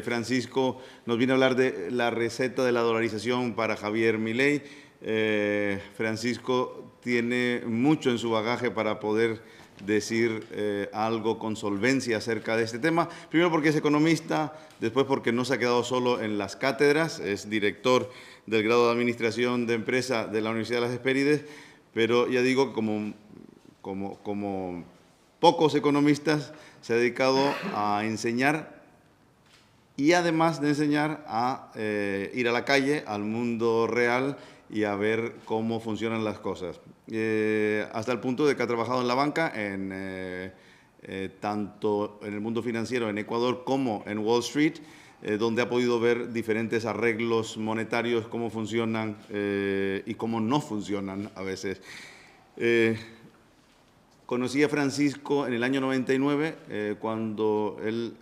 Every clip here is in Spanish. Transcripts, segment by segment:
Francisco nos viene a hablar de la receta de la dolarización para Javier Milei. Francisco tiene mucho en su bagaje para poder decir algo con solvencia acerca de este tema. Primero porque es economista, después porque no se ha quedado solo en las cátedras, es director del grado de Administración de Empresa de la Universidad de las Hespérides, pero ya digo, como pocos economistas, se ha dedicado a enseñar y además de enseñar a ir a la calle, al mundo real y a ver cómo funcionan las cosas. Hasta el punto de que ha trabajado en la banca, tanto en el mundo financiero en Ecuador como en Wall Street, donde ha podido ver diferentes arreglos monetarios, cómo funcionan y cómo no funcionan a veces. Conocí a Francisco en el año 99, cuando él,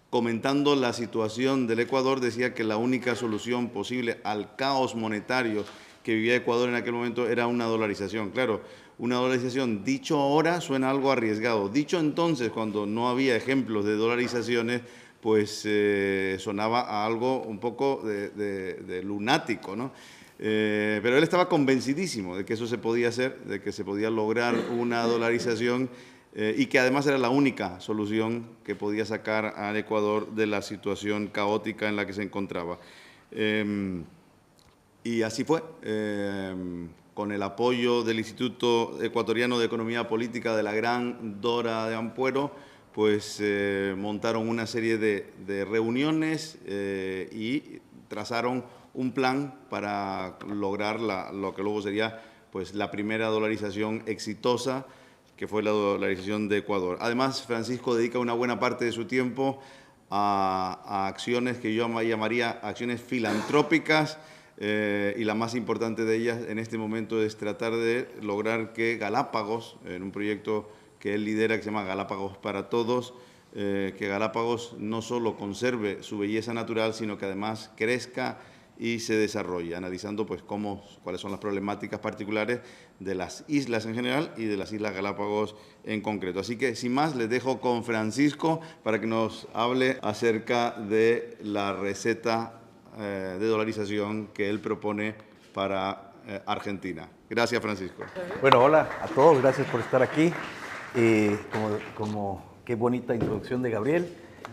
comentando la situación del Ecuador, decía que la única solución posible al caos monetario que vivía Ecuador en aquel momento era una dolarización. Claro, una dolarización, dicho ahora, suena algo arriesgado. Dicho entonces, cuando no había ejemplos de dolarizaciones, pues sonaba a algo un poco de lunático, ¿no? Pero él estaba convencidísimo de que eso se podía hacer, de que se podía lograr una dolarización y que además era la única solución que podía sacar al Ecuador de la situación caótica en la que se encontraba. Y así fue, con el apoyo del Instituto Ecuatoriano de Economía Política de la gran Dora de Ampuero, pues montaron una serie de reuniones y trazaron un plan para lograr lo que luego sería pues, la primera dolarización exitosa, que fue la dolarización de Ecuador. Además, Francisco dedica una buena parte de su tiempo a acciones que yo llamaría acciones filantrópicas, y la más importante de ellas en este momento es tratar de lograr que Galápagos, en un proyecto que él lidera que se llama Galápagos para Todos, que Galápagos no solo conserve su belleza natural, sino que además crezca y se desarrolle, analizando pues cuáles son las problemáticas particulares de las islas en general y de las Islas Galápagos en concreto. Así que, sin más, les dejo con Francisco para que nos hable acerca de la receta de dolarización que él propone para Argentina. Gracias, Francisco. Bueno, hola a todos, gracias por estar aquí. Qué bonita introducción de Gabriel.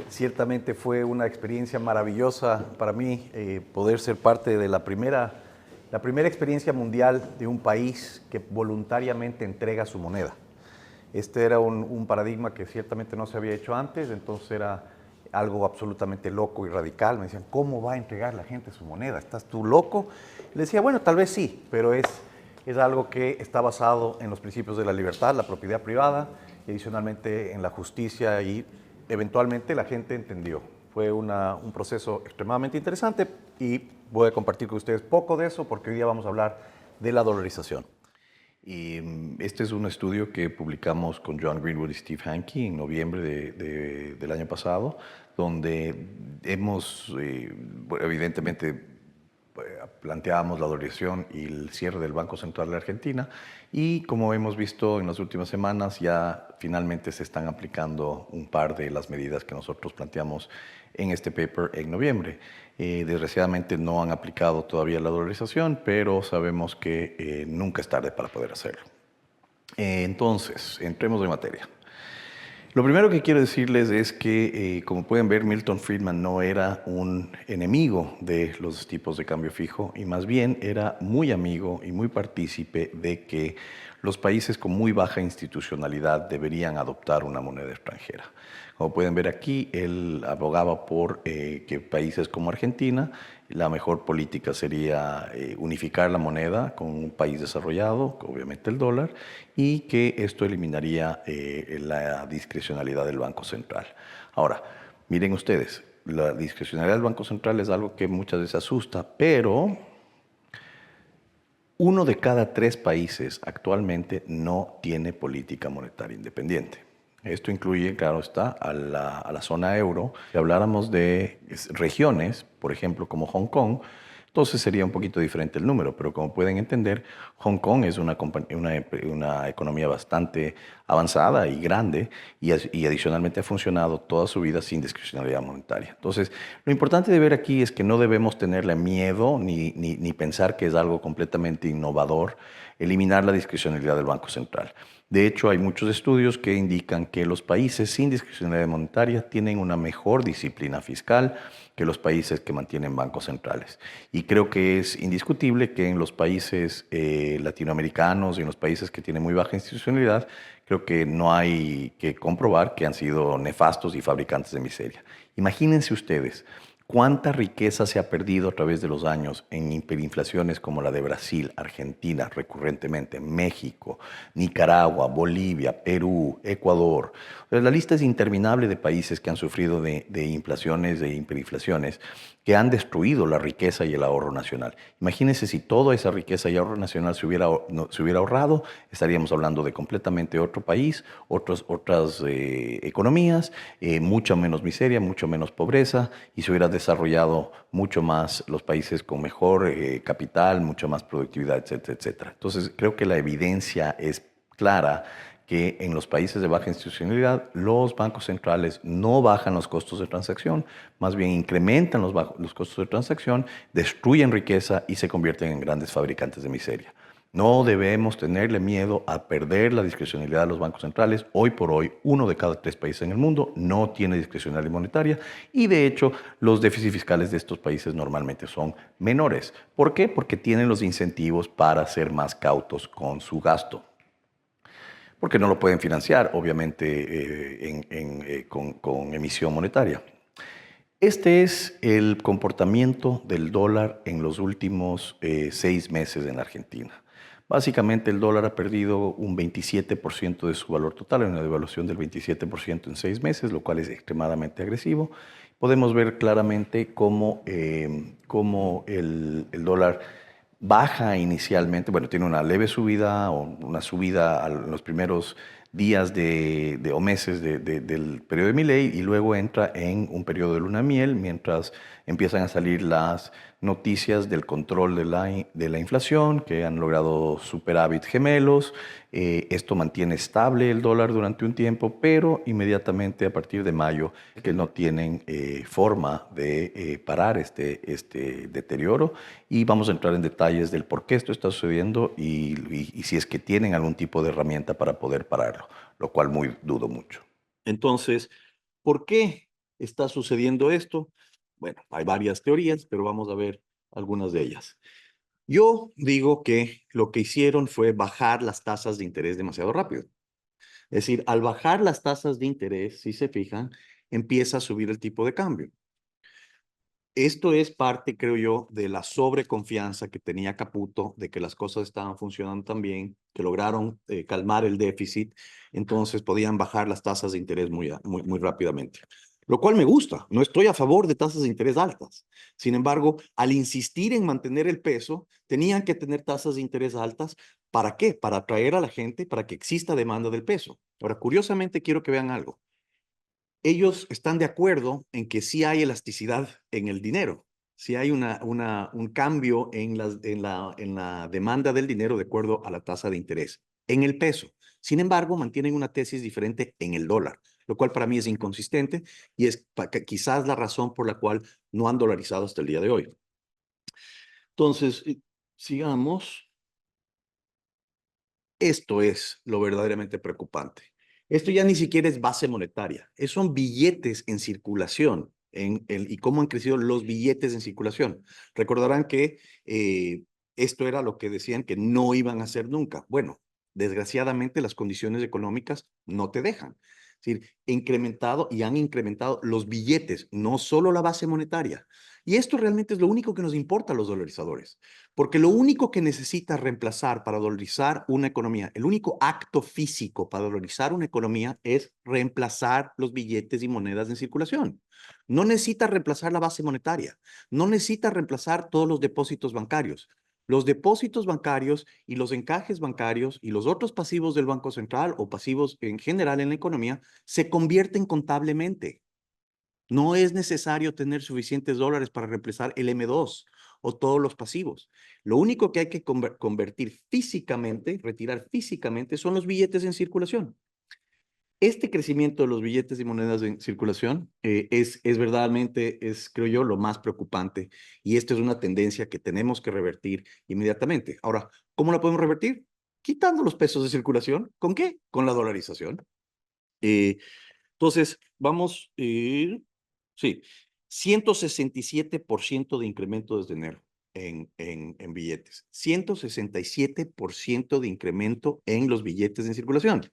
Ciertamente fue una experiencia maravillosa para mí poder ser parte de la primera experiencia mundial de un país que voluntariamente entrega su moneda. Este era un paradigma que ciertamente no se había hecho antes, entonces era algo absolutamente loco y radical. Me decían, ¿cómo va a entregar la gente su moneda? ¿Estás tú loco? Y le decía, bueno, tal vez sí, pero es algo que está basado en los principios de la libertad, la propiedad privada, y adicionalmente en la justicia, y eventualmente la gente entendió. Fue un proceso extremadamente interesante y voy a compartir con ustedes poco de eso porque hoy día vamos a hablar de la dolarización. Y este es un estudio que publicamos con John Greenwood y Steve Hanke en noviembre del año pasado, donde hemos, evidentemente, planteábamos la dolarización y el cierre del Banco Central de Argentina, y como hemos visto en las últimas semanas, ya finalmente se están aplicando un par de las medidas que nosotros planteamos en este paper en noviembre. Desgraciadamente no han aplicado todavía la dolarización, pero sabemos que nunca es tarde para poder hacerlo. Entonces, entremos en materia. Lo primero que quiero decirles es que, como pueden ver, Milton Friedman no era un enemigo de los tipos de cambio fijo y más bien era muy amigo y muy partícipe de que los países con muy baja institucionalidad deberían adoptar una moneda extranjera. Como pueden ver aquí, él abogaba por que países como Argentina, la mejor política sería unificar la moneda con un país desarrollado, obviamente el dólar, y que esto eliminaría la discrecionalidad del Banco Central. Ahora, miren ustedes, la discrecionalidad del Banco Central es algo que muchas veces asusta, pero 1 de cada 3 países actualmente no tiene política monetaria independiente. Esto incluye, claro está, a la zona euro. Si habláramos de regiones, por ejemplo, como Hong Kong, Entonces sería un poquito diferente el número, pero como pueden entender, Hong Kong es una economía bastante avanzada y grande y adicionalmente ha funcionado toda su vida sin discrecionalidad monetaria. Entonces, lo importante de ver aquí es que no debemos tenerle miedo ni pensar que es algo completamente innovador eliminar la discrecionalidad del Banco Central. De hecho, hay muchos estudios que indican que los países sin discrecionalidad monetaria tienen una mejor disciplina fiscal que los países que mantienen bancos centrales. Y creo que es indiscutible que en los países latinoamericanos y en los países que tienen muy baja institucionalidad, creo que no hay que comprobar que han sido nefastos y fabricantes de miseria. Imagínense ustedes cuánta riqueza se ha perdido a través de los años en hiperinflaciones como la de Brasil, Argentina, recurrentemente, México, Nicaragua, Bolivia, Perú, Ecuador. La lista es interminable de países que han sufrido de inflaciones, de hiperinflaciones, que han destruido la riqueza y el ahorro nacional. Imagínense si toda esa riqueza y ahorro nacional se hubiera ahorrado, estaríamos hablando de completamente otro país, otras economías, mucha menos miseria, mucho menos pobreza, y se hubiera desarrollado mucho más los países con mejor capital, mucha más productividad, etcétera, etcétera. Entonces, creo que la evidencia es clara que en los países de baja institucionalidad los bancos centrales no bajan los costos de transacción, más bien incrementan los costos de transacción, destruyen riqueza y se convierten en grandes fabricantes de miseria. No debemos tenerle miedo a perder la discrecionalidad de los bancos centrales. Hoy por hoy, 1 de cada 3 países en el mundo no tiene discrecionalidad monetaria y de hecho los déficits fiscales de estos países normalmente son menores. ¿Por qué? Porque tienen los incentivos para ser más cautos con su gasto. Porque no lo pueden financiar, obviamente, con emisión monetaria. Este es el comportamiento del dólar en los últimos 6 meses en la Argentina. Básicamente el dólar ha perdido un 27% de su valor total, una devaluación del 27% en 6 meses, lo cual es extremadamente agresivo. Podemos ver claramente cómo el dólar baja inicialmente, bueno, tiene una leve subida o una subida en los primeros días o meses del periodo de Milei y luego entra en un periodo de luna de miel mientras empiezan a salir las noticias del control de la inflación, que han logrado superávit gemelos. Esto mantiene estable el dólar durante un tiempo, pero inmediatamente a partir de mayo que no tienen forma de parar este deterioro y vamos a entrar en detalles del por qué esto está sucediendo y si es que tienen algún tipo de herramienta para poder pararlo, lo cual muy dudo mucho. Entonces, ¿por qué está sucediendo esto? Bueno, hay varias teorías, pero vamos a ver algunas de ellas. Yo digo que lo que hicieron fue bajar las tasas de interés demasiado rápido. Es decir, al bajar las tasas de interés, si se fijan, empieza a subir el tipo de cambio. Esto es parte, creo yo, de la sobreconfianza que tenía Caputo de que las cosas estaban funcionando tan bien, que lograron calmar el déficit, entonces podían bajar las tasas de interés muy rápidamente. Lo cual me gusta, no estoy a favor de tasas de interés altas. Sin embargo, al insistir en mantener el peso, tenían que tener tasas de interés altas. ¿Para qué? Para atraer a la gente, para que exista demanda del peso. Ahora, curiosamente, quiero que vean algo. Ellos están de acuerdo en que sí hay elasticidad en el dinero, sí hay un cambio en la demanda del dinero de acuerdo a la tasa de interés, en el peso. Sin embargo, mantienen una tesis diferente en el dólar, lo cual para mí es inconsistente y es quizás la razón por la cual no han dolarizado hasta el día de hoy. Entonces, sigamos. Esto es lo verdaderamente preocupante. Esto ya ni siquiera es base monetaria, son billetes en circulación y cómo han crecido los billetes en circulación. Recordarán que esto era lo que decían que no iban a hacer nunca. Bueno, desgraciadamente las condiciones económicas no te dejan. Es decir, han incrementado los billetes, no solo la base monetaria. Y esto realmente es lo único que nos importa a los dolarizadores. Porque lo único que necesita reemplazar para dolarizar una economía, el único acto físico para dolarizar una economía es reemplazar los billetes y monedas en circulación. No necesita reemplazar la base monetaria, no necesita reemplazar todos los depósitos bancarios. Los depósitos bancarios y los encajes bancarios y los otros pasivos del Banco Central o pasivos en general en la economía se convierten contablemente. No es necesario tener suficientes dólares para reemplazar el M2 o todos los pasivos. Lo único que hay que convertir físicamente, retirar físicamente, son los billetes en circulación. Este crecimiento de los billetes y monedas en circulación es verdaderamente, creo yo, lo más preocupante. Y esta es una tendencia que tenemos que revertir inmediatamente. Ahora, ¿cómo la podemos revertir? Quitando los pesos de circulación. ¿Con qué? Con la dolarización. Eh, entonces, vamos, sí, 167% de incremento desde enero en billetes. 167% de incremento en los billetes en circulación.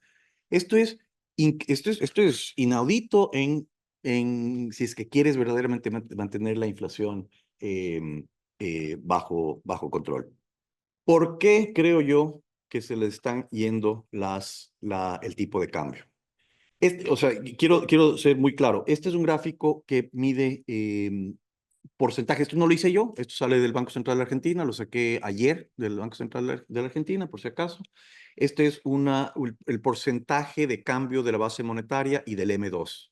Esto es, esto es inaudito si es que quieres verdaderamente mantener la inflación bajo control. ¿Por qué creo yo que se le están yendo el tipo de cambio? O sea, quiero ser muy claro. Este es un gráfico que mide porcentaje. Esto no lo hice yo, esto sale del Banco Central de Argentina, lo saqué ayer del Banco Central de la Argentina, por si acaso. Este es el porcentaje de cambio de la base monetaria y del M2.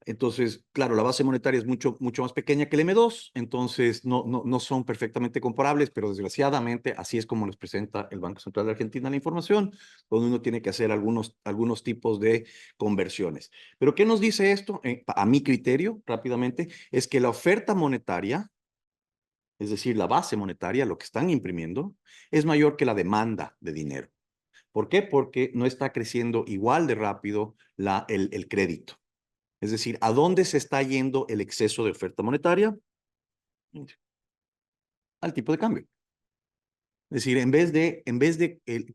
Entonces, claro, la base monetaria es mucho más pequeña que el M2, entonces no son perfectamente comparables, pero desgraciadamente así es como les presenta el Banco Central de Argentina la información, donde uno tiene que hacer algunos tipos de conversiones. Pero ¿qué nos dice esto? A mi criterio, rápidamente, es que la oferta monetaria, es decir, la base monetaria, lo que están imprimiendo, es mayor que la demanda de dinero. ¿Por qué? Porque no está creciendo igual de rápido el crédito. Es decir, ¿a dónde se está yendo el exceso de oferta monetaria? Al tipo de cambio. Es decir, en vez de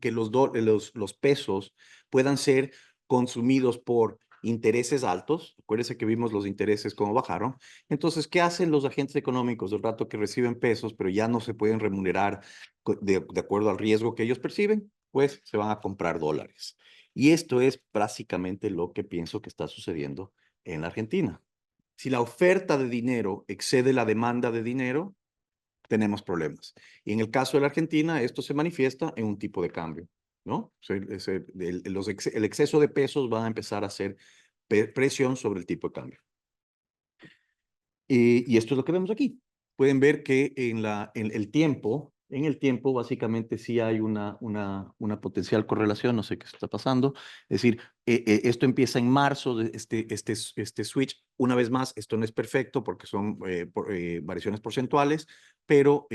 que los pesos puedan ser consumidos por intereses altos, acuérdense que vimos los intereses cómo bajaron, entonces, ¿qué hacen los agentes económicos del rato que reciben pesos, pero ya no se pueden remunerar de acuerdo al riesgo que ellos perciben? Pues se van a comprar dólares. Y esto es básicamente lo que pienso que está sucediendo en la Argentina. Si la oferta de dinero excede la demanda de dinero, tenemos problemas. Y en el caso de la Argentina, esto se manifiesta en un tipo de cambio, ¿no? O sea, el exceso de pesos va a empezar a hacer presión sobre el tipo de cambio. Y esto es lo que vemos aquí. Pueden ver que en el tiempo básicamente sí hay una potencial correlación, no sé qué está pasando. Es decir, esto empieza en marzo, este switch. Una vez más, esto no es perfecto porque son variaciones porcentuales, pero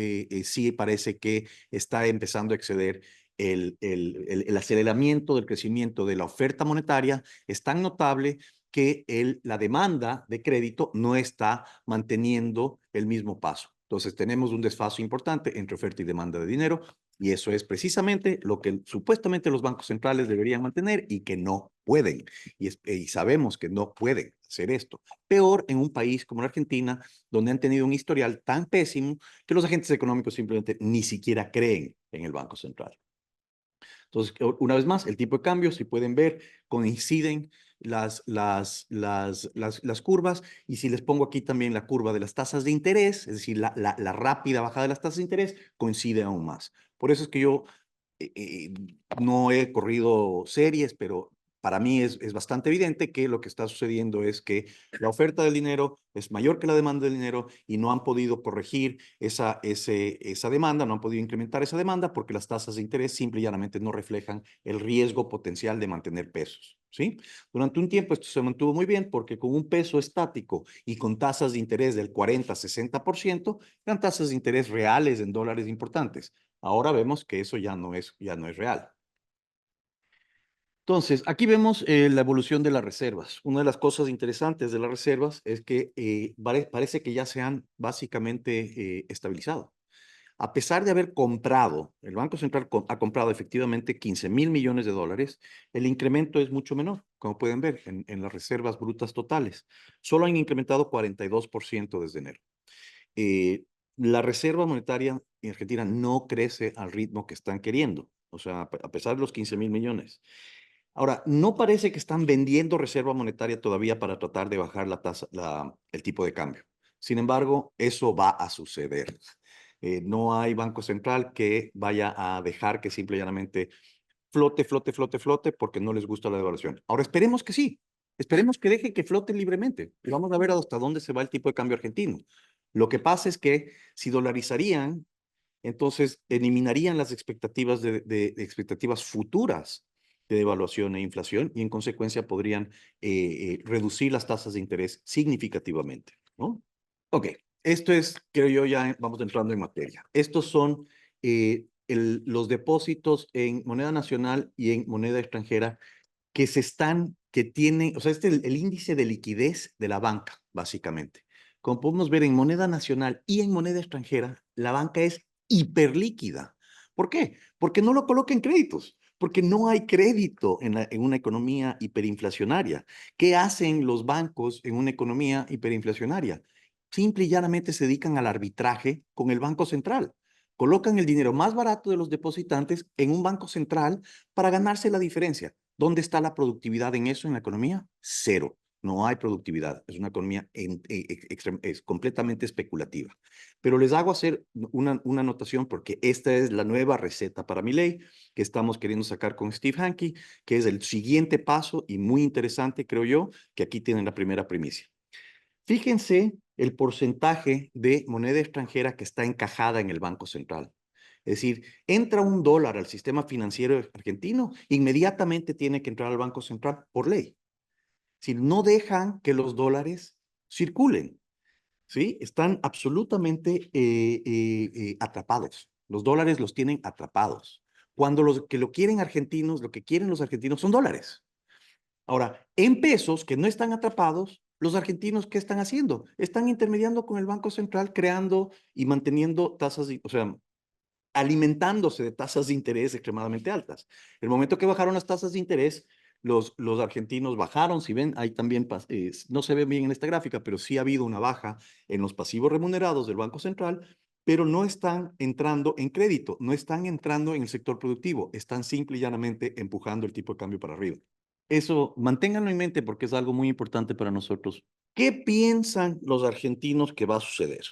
sí parece que está empezando a exceder el aceleramiento del crecimiento de la oferta monetaria. Es tan notable que la demanda de crédito no está manteniendo el mismo paso. Entonces tenemos un desfase importante entre oferta y demanda de dinero y eso es precisamente lo que supuestamente los bancos centrales deberían mantener y que no pueden. Y sabemos que no pueden hacer esto. Peor en un país como la Argentina, donde han tenido un historial tan pésimo que los agentes económicos simplemente ni siquiera creen en el Banco Central. Entonces, una vez más, el tipo de cambio, si pueden ver, coinciden las curvas. Y si les pongo aquí también la curva de las tasas de interés, es decir, la rápida bajada de las tasas de interés, coincide aún más. Por eso es que yo no he corrido series, pero para mí es bastante evidente que lo que está sucediendo es que la oferta del dinero es mayor que la demanda del dinero y no han podido corregir esa demanda, no han podido incrementar esa demanda porque las tasas de interés simple y llanamente no reflejan el riesgo potencial de mantener pesos. ¿Sí? Durante un tiempo esto se mantuvo muy bien porque con un peso estático y con tasas de interés del 40-60%, eran tasas de interés reales en dólares importantes. Ahora vemos que eso ya no es real. Entonces, aquí vemos la evolución de las reservas. Una de las cosas interesantes de las reservas es que parece que ya se han básicamente estabilizado. A pesar de haber comprado, el Banco Central ha comprado efectivamente 15.000 millones de dólares, el incremento es mucho menor, como pueden ver en las reservas brutas totales. Solo han incrementado 42% desde enero. Eh, la reserva monetaria en Argentina no crece al ritmo que están queriendo, o sea, a pesar de los 15.000 millones. Ahora, no parece que están vendiendo reserva monetaria todavía para tratar de bajar el tipo de cambio. Sin embargo, eso va a suceder. No hay banco central que vaya a dejar que simple y llanamente flote, flote, flote, flote, porque no les gusta la devaluación. Ahora, esperemos que sí. Esperemos que deje que flote libremente y vamos a ver hasta dónde se va el tipo de cambio argentino. Lo que pasa es que si dolarizarían, entonces eliminarían las expectativas de expectativas futuras de devaluación e inflación y en consecuencia podrían reducir las tasas de interés significativamente, ¿no? Ok, esto es, creo yo, ya vamos entrando en materia. Estos son los depósitos en moneda nacional y en moneda extranjera que tienen, o sea, este es el índice de liquidez de la banca, básicamente. Como podemos ver en moneda nacional y en moneda extranjera, la banca es hiperlíquida. ¿Por qué? Porque no lo coloca en créditos, porque no hay crédito en una economía hiperinflacionaria. ¿Qué hacen los bancos en una economía hiperinflacionaria? Simple y llanamente se dedican al arbitraje con el Banco Central. Colocan el dinero más barato de los depositantes en un banco central para ganarse la diferencia. ¿Dónde está la productividad en eso, en la economía? Cero. No hay productividad. Es una economía es completamente especulativa. Pero les hago hacer una anotación porque esta es la nueva receta para mi ley que estamos queriendo sacar con Steve Hanke, que es el siguiente paso y muy interesante, creo yo, que aquí tienen la primera primicia. Fíjense el porcentaje de moneda extranjera que está encajada en el Banco Central. Es decir, entra un dólar al sistema financiero argentino, inmediatamente tiene que entrar al Banco Central por ley. Si no dejan que los dólares circulen, ¿sí? Están absolutamente atrapados. Los dólares los tienen atrapados. Cuando los que lo quieren argentinos, lo que quieren los argentinos son dólares. Ahora, en pesos que no están atrapados, los argentinos, ¿qué están haciendo? Están intermediando con el Banco Central, creando y manteniendo tasas, o sea, alimentándose de tasas de interés extremadamente altas. El momento que bajaron las tasas de interés, los argentinos bajaron, si ven, ahí también, no se ve bien en esta gráfica, pero sí ha habido una baja en los pasivos remunerados del Banco Central, pero no están entrando en crédito, no están entrando en el sector productivo, están simple y llanamente empujando el tipo de cambio para arriba. Eso, manténganlo en mente porque es algo muy importante para nosotros. ¿Qué piensan los argentinos que va a suceder?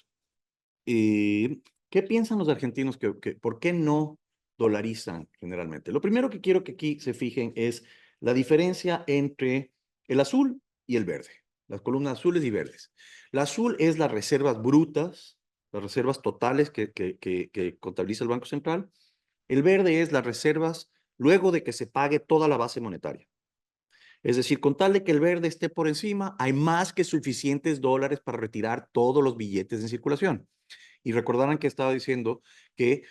¿Qué piensan los argentinos por qué no dolarizan generalmente? Lo primero que quiero que aquí se fijen es la diferencia entre el azul y el verde, las columnas azules y verdes. La azul es las reservas brutas, las reservas totales que contabiliza el Banco Central. El verde es las reservas luego de que se pague toda la base monetaria. Es decir, con tal de que el verde esté por encima, hay más que suficientes dólares para retirar todos los billetes en circulación. Y recordarán que estaba diciendo que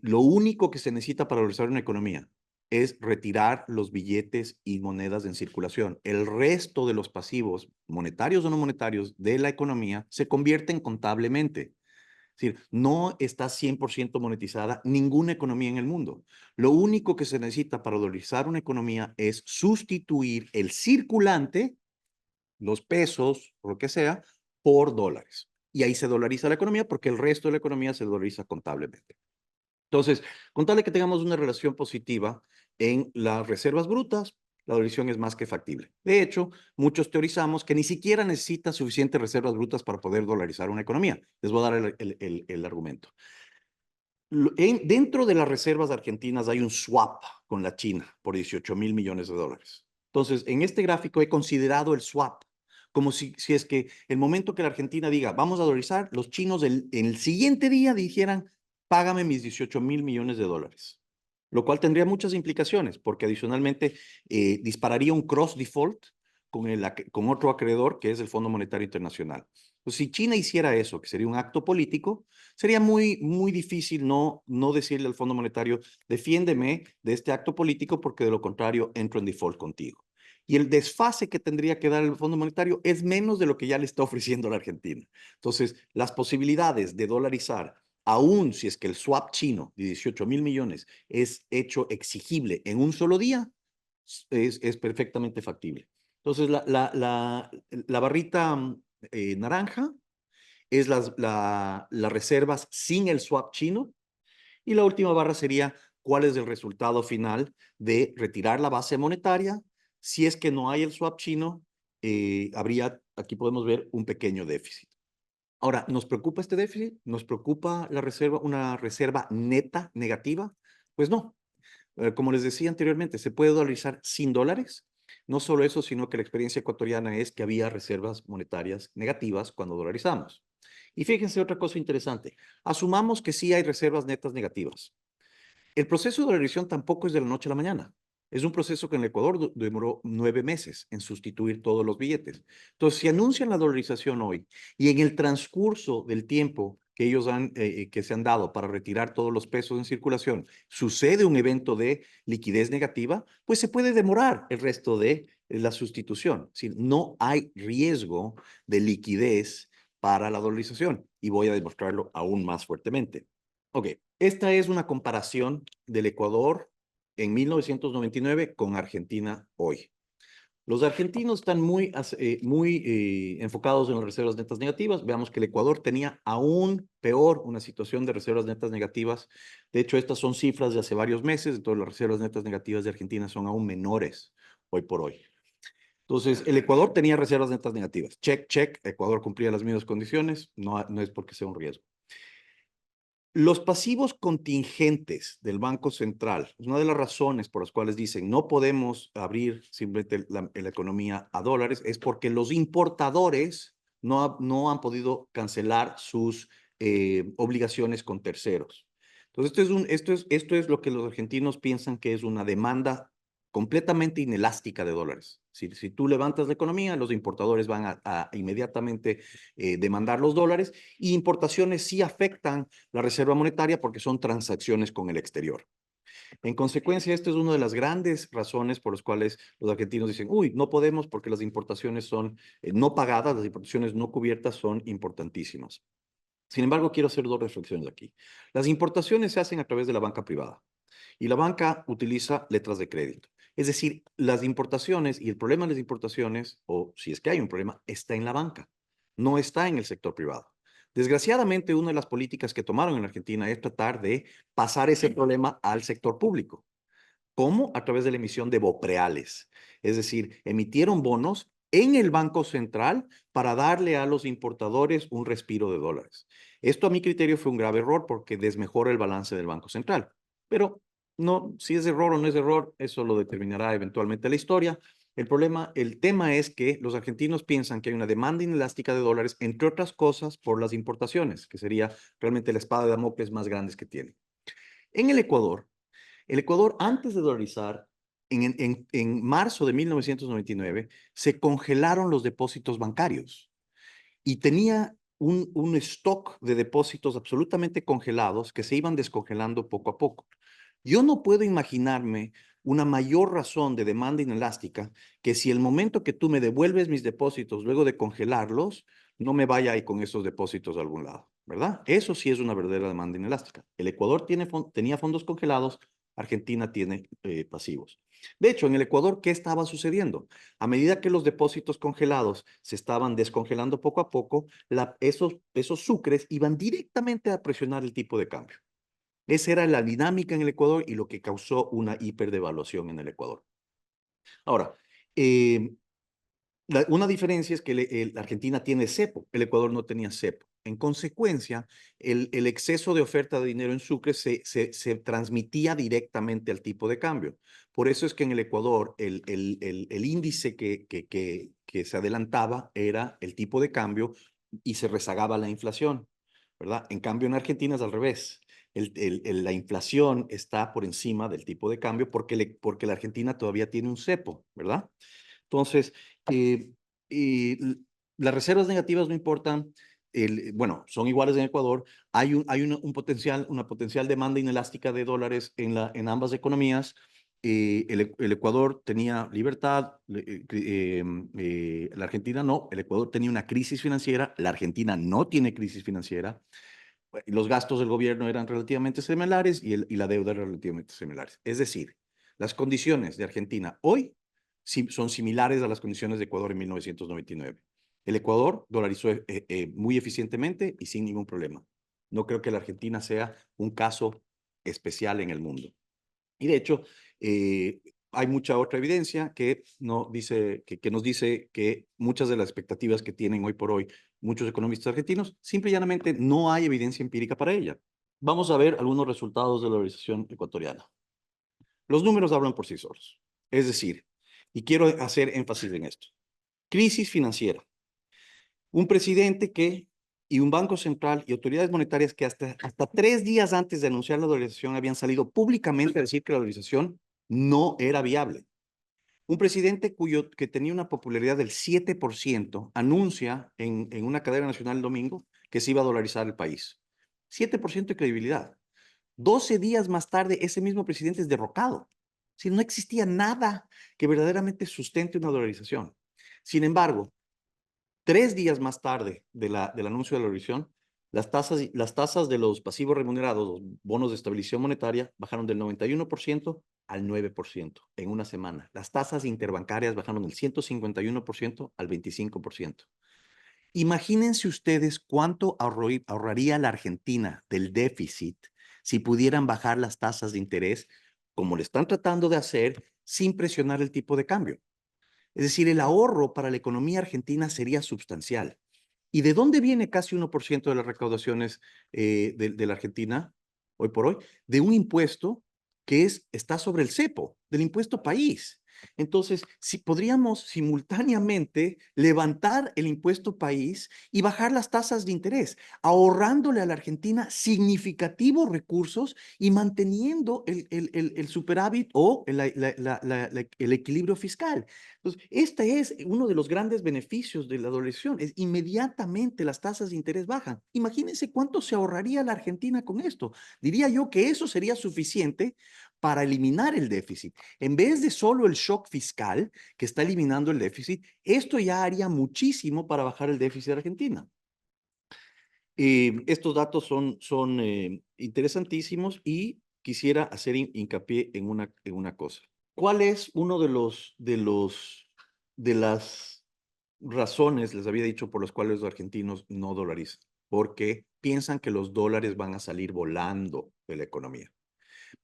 lo único que se necesita para realizar una economía es retirar los billetes y monedas en circulación. El resto de los pasivos, monetarios o no monetarios, de la economía se convierten contablemente. Es decir, no está 100% monetizada ninguna economía en el mundo. Lo único que se necesita para dolarizar una economía es sustituir el circulante, los pesos o lo que sea, por dólares. Y ahí se dolariza la economía porque el resto de la economía se dolariza contablemente. Entonces, con tal de que tengamos una relación positiva en las reservas brutas, la dolarización es más que factible. De hecho, muchos teorizamos que ni siquiera necesita suficientes reservas brutas para poder dolarizar una economía. Les voy a dar el argumento. Dentro de las reservas argentinas hay un swap con la China por 18,000 millones de dólares. Entonces, en este gráfico he considerado el swap como si es que el momento que la Argentina diga, vamos a dolarizar, los chinos en el siguiente día dijeran, págame mis 18,000 millones de dólares. Lo cual tendría muchas implicaciones, porque adicionalmente dispararía un cross default con otro acreedor, que es el Fondo Monetario Internacional. Pues si China hiciera eso, que sería un acto político, sería muy, muy difícil no decirle al Fondo Monetario, defiéndeme de este acto político porque de lo contrario entro en default contigo. Y el desfase que tendría que dar el Fondo Monetario es menos de lo que ya le está ofreciendo la Argentina. Entonces, las posibilidades de dolarizar, aún si es que el swap chino de 18,000 millones es hecho exigible en un solo día, es perfectamente factible. Entonces, la barrita naranja es las reservas sin el swap chino. Y la última barra sería cuál es el resultado final de retirar la base monetaria. Si es que no hay el swap chino, habría, aquí podemos ver, un pequeño déficit. Ahora, ¿nos preocupa este déficit? ¿Nos preocupa una reserva neta negativa? Pues no. Como les decía anteriormente, se puede dolarizar sin dólares, No solo eso, sino que la experiencia ecuatoriana es que había reservas monetarias negativas cuando dolarizamos. Y fíjense otra cosa interesante. Asumamos que sí hay reservas netas negativas. El proceso de dolarización tampoco es de la noche a la mañana. Es un proceso que en el Ecuador demoró 9 meses en sustituir todos los billetes. Entonces, si anuncian la dolarización hoy y en el transcurso del tiempo que ellos que se han dado para retirar todos los pesos en circulación, sucede un evento de liquidez negativa, pues se puede demorar el resto de la sustitución. Es decir, no hay riesgo de liquidez para la dolarización y voy a demostrarlo aún más fuertemente. Ok, esta es una comparación del Ecuador en 1999 con Argentina hoy. Los argentinos están muy enfocados en las reservas netas negativas. Veamos que el Ecuador tenía aún peor una situación de reservas netas negativas. De hecho, estas son cifras de hace varios meses, entonces las reservas netas negativas de Argentina son aún menores hoy por hoy. Entonces, el Ecuador tenía reservas netas negativas. Check, check, Ecuador cumplía las mismas condiciones, no es porque sea un riesgo. Los pasivos contingentes del Banco Central, una de las razones por las cuales dicen no podemos abrir simplemente la economía a dólares, es porque los importadores no han podido cancelar sus obligaciones con terceros. Entonces, esto es lo que los argentinos piensan que es una demanda completamente inelástica de dólares. Si tú levantas la economía, los importadores van a inmediatamente demandar los dólares, y importaciones sí afectan la reserva monetaria porque son transacciones con el exterior. En consecuencia, esto es una de las grandes razones por las cuales los argentinos dicen, uy, no podemos porque las importaciones son no pagadas, las importaciones no cubiertas son importantísimas. Sin embargo, quiero hacer dos reflexiones aquí. Las importaciones se hacen a través de la banca privada y la banca utiliza letras de crédito. Es decir, las importaciones y el problema de las importaciones, o si es que hay un problema, está en la banca, no está en el sector privado. Desgraciadamente, una de las políticas que tomaron en Argentina es tratar de pasar ese problema al sector público. ¿Cómo? A través de la emisión de BOPREALES. Es decir, emitieron bonos en el Banco Central para darle a los importadores un respiro de dólares. Esto a mi criterio fue un grave error porque desmejora el balance del Banco Central. Pero no, si es error o no es error, eso lo determinará eventualmente la historia. El tema es que los argentinos piensan que hay una demanda inelástica de dólares, entre otras cosas, por las importaciones, que sería realmente la espada de Damocles más grande que tiene. En el Ecuador, antes de dolarizar, en marzo de 1999, se congelaron los depósitos bancarios y tenía un stock de depósitos absolutamente congelados que se iban descongelando poco a poco. Yo no puedo imaginarme una mayor razón de demanda inelástica que si el momento que tú me devuelves mis depósitos luego de congelarlos, no me vaya ahí con esos depósitos a algún lado, ¿verdad? Eso sí es una verdadera demanda inelástica. El Ecuador tenía fondos congelados, Argentina tiene pasivos. De hecho, en el Ecuador, ¿qué estaba sucediendo? A medida que los depósitos congelados se estaban descongelando poco a poco, esos sucres iban directamente a presionar el tipo de cambio. Esa era la dinámica en el Ecuador y lo que causó una hiperdevaluación en el Ecuador. Ahora, una diferencia es que la Argentina tiene cepo, el Ecuador no tenía cepo. En consecuencia, el exceso de oferta de dinero en sucre se transmitía directamente al tipo de cambio. Por eso es que en el Ecuador el índice que se adelantaba era el tipo de cambio y se rezagaba la inflación, ¿verdad? En cambio, en Argentina es al revés. La inflación está por encima del tipo de cambio porque la Argentina todavía tiene un cepo, ¿verdad? Entonces, eh, las reservas negativas no importan, bueno, son iguales en Ecuador. Hay una potencial demanda inelástica de dólares en ambas economías. El Ecuador tenía libertad, la Argentina no. El Ecuador tenía una crisis financiera, la Argentina no tiene crisis financiera. Los gastos del gobierno eran relativamente similares y la deuda era relativamente similares. Es decir, las condiciones de Argentina hoy son similares a las condiciones de Ecuador en 1999. El Ecuador dolarizó muy eficientemente y sin ningún problema. No creo que la Argentina sea un caso especial en el mundo. Y de hecho, hay mucha otra evidencia que nos dice que muchas de las expectativas que tienen hoy por hoy muchos economistas argentinos, simple y llanamente no hay evidencia empírica para ella. Vamos a ver algunos resultados de la dolarización ecuatoriana. Los números hablan por sí solos. Es decir, Y quiero hacer énfasis en esto. Crisis financiera. Un presidente y un banco central y autoridades monetarias que hasta 3 días antes de anunciar la dolarización habían salido públicamente a decir que la dolarización no era viable. Un presidente que tenía una popularidad del 7% anuncia en una cadena nacional el domingo que se iba a dolarizar el país. 7% de credibilidad. 12 días más tarde, ese mismo presidente es derrocado. Si no existía nada que verdaderamente sustente una dolarización. Sin embargo, 3 días más tarde del anuncio de la dolarización, las tasas de los pasivos remunerados, los bonos de estabilización monetaria, bajaron del 91% al 9% en una semana. Las tasas interbancarias bajaron del 151% al 25%. Imagínense ustedes cuánto ahorraría la Argentina del déficit si pudieran bajar las tasas de interés, como le están tratando de hacer, sin presionar el tipo de cambio. Es decir, el ahorro para la economía argentina sería sustancial. ¿Y de dónde viene casi 1% de las recaudaciones de la Argentina hoy por hoy? De un impuesto que está sobre el cepo, del impuesto país. Entonces, si podríamos simultáneamente levantar el impuesto país y bajar las tasas de interés, ahorrándole a la Argentina significativos recursos y manteniendo el superávit o el equilibrio fiscal. Entonces, este es uno de los grandes beneficios de la dolarización, es inmediatamente las tasas de interés bajan. Imagínense cuánto se ahorraría la Argentina con esto. Diría yo que eso sería suficiente para eliminar el déficit. En vez de solo el shock fiscal que está eliminando el déficit, esto ya haría muchísimo para bajar el déficit de Argentina. Estos datos son interesantísimos y quisiera hacer hincapié en una cosa. ¿Cuál es uno de las razones, les había dicho, por las cuales los argentinos no dolarizan? Porque piensan que los dólares van a salir volando de la economía.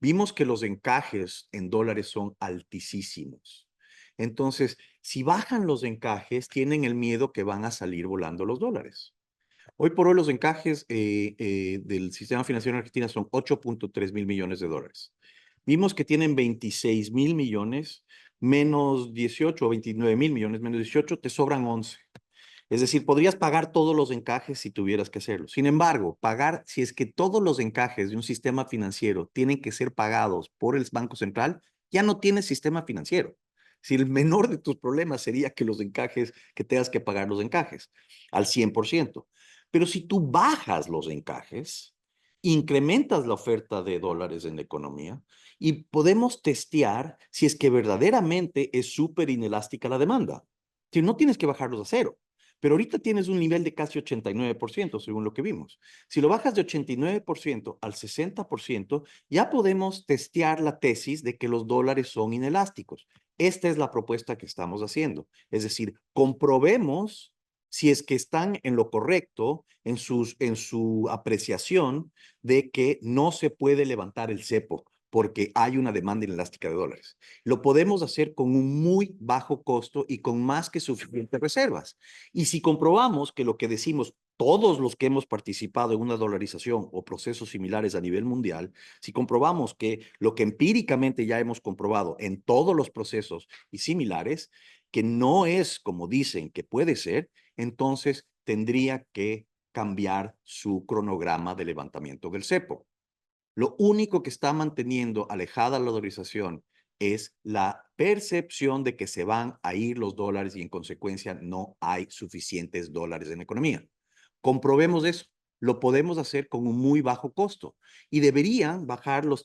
Vimos que los encajes en dólares son altísimos. Entonces, si bajan los encajes, tienen el miedo que van a salir volando los dólares. Hoy por hoy los encajes del sistema financiero en Argentina son 8.3 mil millones de dólares. Vimos que tienen 26 mil millones, menos 18 o 29 mil millones, menos 18, te sobran 11. Es decir, podrías pagar todos los encajes si tuvieras que hacerlo. Sin embargo, si es que todos los encajes de un sistema financiero tienen que ser pagados por el Banco Central, ya no tienes sistema financiero. Si el menor de tus problemas sería que que tengas que pagar los encajes al 100%. Pero si tú bajas los encajes, incrementas la oferta de dólares en la economía y podemos testear si es que verdaderamente es súper inelástica la demanda. Si no tienes que bajarlos a cero. Pero ahorita tienes un nivel de casi 89%, según lo que vimos. Si lo bajas de 89% al 60%, ya podemos testear la tesis de que los dólares son inelásticos. Esta es la propuesta que estamos haciendo. Es decir, comprobemos si es que están en lo correcto en su apreciación de que no se puede levantar el cepo porque hay una demanda inelástica de dólares. Lo podemos hacer con un muy bajo costo y con más que suficientes reservas. Y si comprobamos que lo que decimos todos los que hemos participado en una dolarización o procesos similares a nivel mundial, si comprobamos que lo que empíricamente ya hemos comprobado en todos los procesos y similares, que no es como dicen que puede ser, entonces tendría que cambiar su cronograma de levantamiento del cepo. Lo único que está manteniendo alejada la dolarización es la percepción de que se van a ir los dólares y en consecuencia no hay suficientes dólares en la economía. Comprobemos eso. Lo podemos hacer con un muy bajo costo y deberían bajar los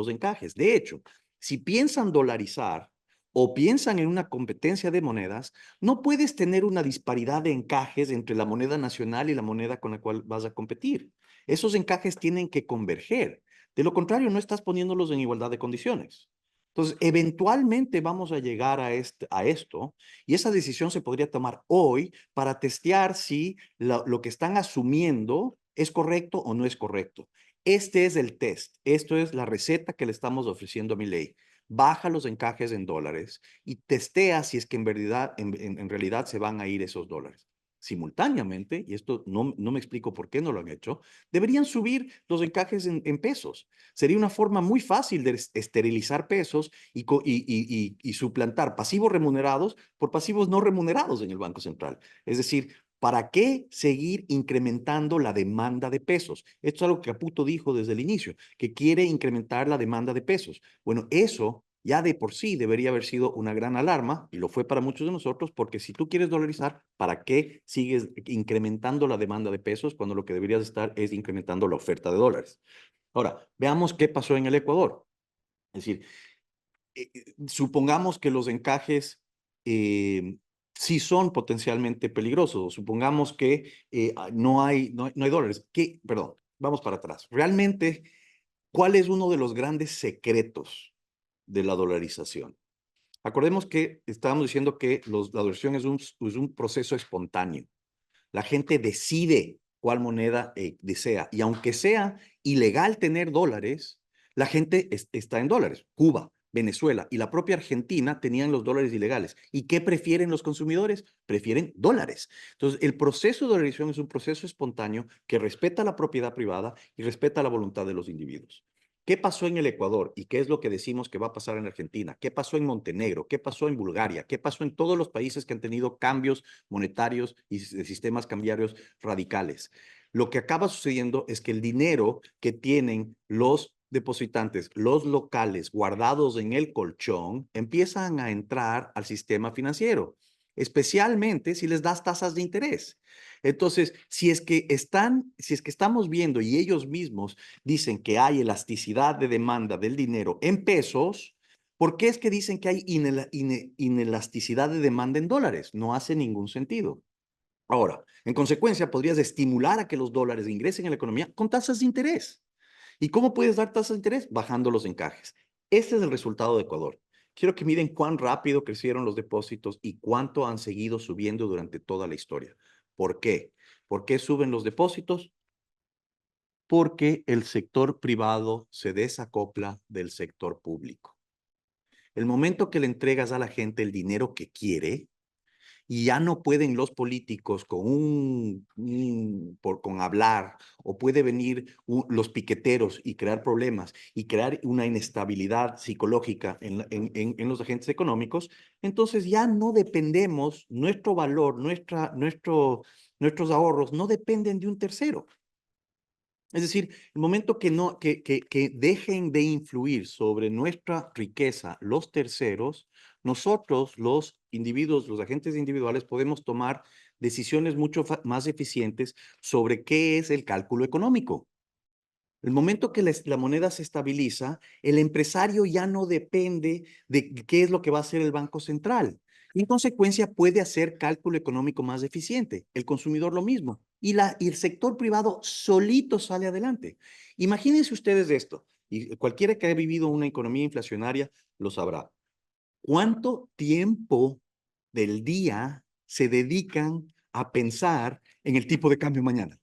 encajes. De hecho, si piensan dolarizar o piensan en una competencia de monedas, no puedes tener una disparidad de encajes entre la moneda nacional y la moneda con la cual vas a competir. Esos encajes tienen que converger. De lo contrario, no estás poniéndolos en igualdad de condiciones. Entonces, eventualmente vamos a llegar a esto y esa decisión se podría tomar hoy para testear si lo que están asumiendo es correcto o no es correcto. Este es el test. Esto es la receta que le estamos ofreciendo a Milei. Baja los encajes en dólares y testea si es que en realidad se van a ir esos dólares. simultáneamente, y esto no me explico por qué no lo han hecho, deberían subir los encajes en pesos. Sería una forma muy fácil de esterilizar pesos y suplantar pasivos remunerados por pasivos no remunerados en el Banco Central. Es decir, ¿para qué seguir incrementando la demanda de pesos? Esto es algo que Caputo dijo desde el inicio, que quiere incrementar la demanda de pesos. Bueno, eso ya de por sí debería haber sido una gran alarma, y lo fue para muchos de nosotros, porque si tú quieres dolarizar, ¿para qué sigues incrementando la demanda de pesos cuando lo que deberías estar es incrementando la oferta de dólares? Ahora, veamos qué pasó en el Ecuador. Es decir, supongamos que los encajes sí son potencialmente peligrosos. Supongamos que no hay dólares. Perdón, vamos para atrás. Realmente, ¿cuál es uno de los grandes secretos de la dolarización? Acordemos que estábamos diciendo que la dolarización es un proceso espontáneo. La gente decide cuál moneda desea. Y aunque sea ilegal tener dólares, la gente está en dólares. Cuba, Venezuela y la propia Argentina tenían los dólares ilegales. ¿Y qué prefieren los consumidores? Prefieren dólares. Entonces, el proceso de dolarización es un proceso espontáneo que respeta la propiedad privada y respeta la voluntad de los individuos. ¿Qué pasó en el Ecuador y qué es lo que decimos que va a pasar en Argentina? ¿Qué pasó en Montenegro? ¿Qué pasó en Bulgaria? ¿Qué pasó en todos los países que han tenido cambios monetarios y de sistemas cambiarios radicales? Lo que acaba sucediendo es que el dinero que tienen los depositantes, los locales guardados en el colchón, empiezan a entrar al sistema financiero, especialmente si les das tasas de interés. Entonces, si es que estamos viendo y ellos mismos dicen que hay elasticidad de demanda del dinero en pesos, ¿por qué es que dicen que hay inelasticidad de demanda en dólares? No hace ningún sentido. Ahora, en consecuencia, podrías estimular a que los dólares ingresen en la economía con tasas de interés. ¿Y cómo puedes dar tasas de interés? Bajando los encajes. Este es el resultado de Ecuador. Quiero que miren cuán rápido crecieron los depósitos y cuánto han seguido subiendo durante toda la historia. ¿Por qué? ¿Por qué suben los depósitos? Porque el sector privado se desacopla del sector público. El momento que le entregas a la gente el dinero que quiere, y ya no pueden los políticos con hablar, o puede venir los piqueteros y crear problemas y crear una inestabilidad psicológica en los agentes económicos, entonces ya no dependemos, nuestro valor, nuestros ahorros no dependen de un tercero. Es decir, el momento que dejen de influir sobre nuestra riqueza los terceros, nosotros, los individuos, los agentes individuales, podemos tomar decisiones mucho más eficientes sobre qué es el cálculo económico. El momento que la moneda se estabiliza, el empresario ya no depende de qué es lo que va a hacer el Banco Central. Y en consecuencia puede hacer cálculo económico más eficiente. El consumidor lo mismo. Y el sector privado solito sale adelante. Imagínense ustedes esto, y cualquiera que haya vivido una economía inflacionaria lo sabrá. ¿Cuánto tiempo del día se dedican a pensar en el tipo de cambio mañana?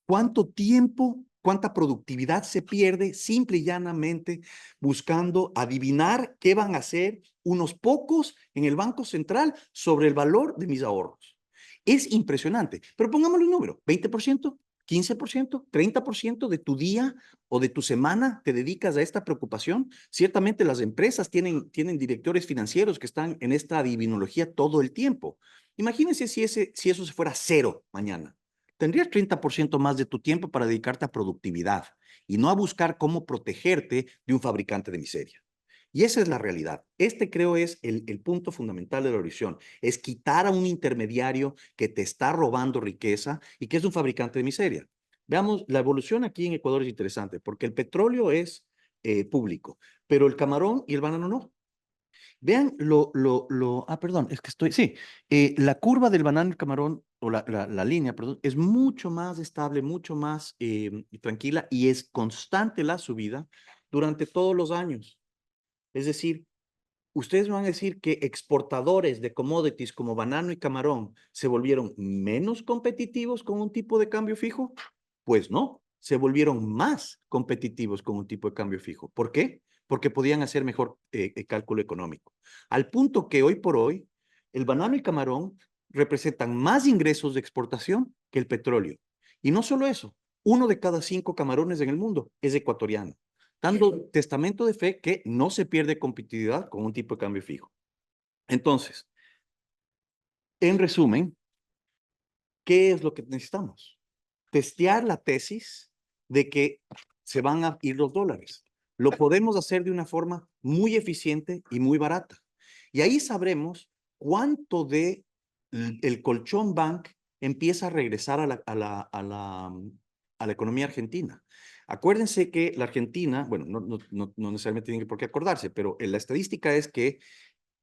¿Cuánto tiempo, cuánta productividad se pierde simple y llanamente buscando adivinar qué van a hacer unos pocos en el Banco Central sobre el valor de mis ahorros? Es impresionante, pero pongámosle un número, 20%, 15%, 30% de tu día o de tu semana te dedicas a esta preocupación. Ciertamente las empresas tienen directores financieros que están en esta adivinología todo el tiempo. Imagínense si eso se fuera cero mañana. Tendrías 30% más de tu tiempo para dedicarte a productividad y no a buscar cómo protegerte de un fabricante de miseria. Y esa es la realidad. Creo es el punto fundamental de la evolución, es quitar a un intermediario que te está robando riqueza y que es un fabricante de miseria. Veamos, la evolución aquí en Ecuador es interesante porque el petróleo es público, pero el camarón y el banano no. Vean perdón, es que sí, la curva del banano y el camarón, o la línea, perdón, es mucho más estable, mucho más tranquila y es constante la subida durante todos los años. Es decir, ustedes van a decir que exportadores de commodities como banano y camarón se volvieron menos competitivos con un tipo de cambio fijo. Pues no, se volvieron más competitivos con un tipo de cambio fijo. ¿Por qué? Porque podían hacer mejor cálculo económico. Al punto que hoy por hoy, el banano y camarón representan más ingresos de exportación que el petróleo. Y no solo eso, 1 de cada 5 camarones en el mundo es ecuatoriano, dando testamento de fe que no se pierde competitividad con un tipo de cambio fijo. Entonces, en resumen, ¿qué es lo que necesitamos? Testear la tesis de que se van a ir los dólares. Lo podemos hacer de una forma muy eficiente y muy barata. Y ahí sabremos cuánto de el colchón bank empieza a regresar a la economía argentina. Acuérdense que la Argentina, bueno, no necesariamente tienen por qué acordarse, pero la estadística es que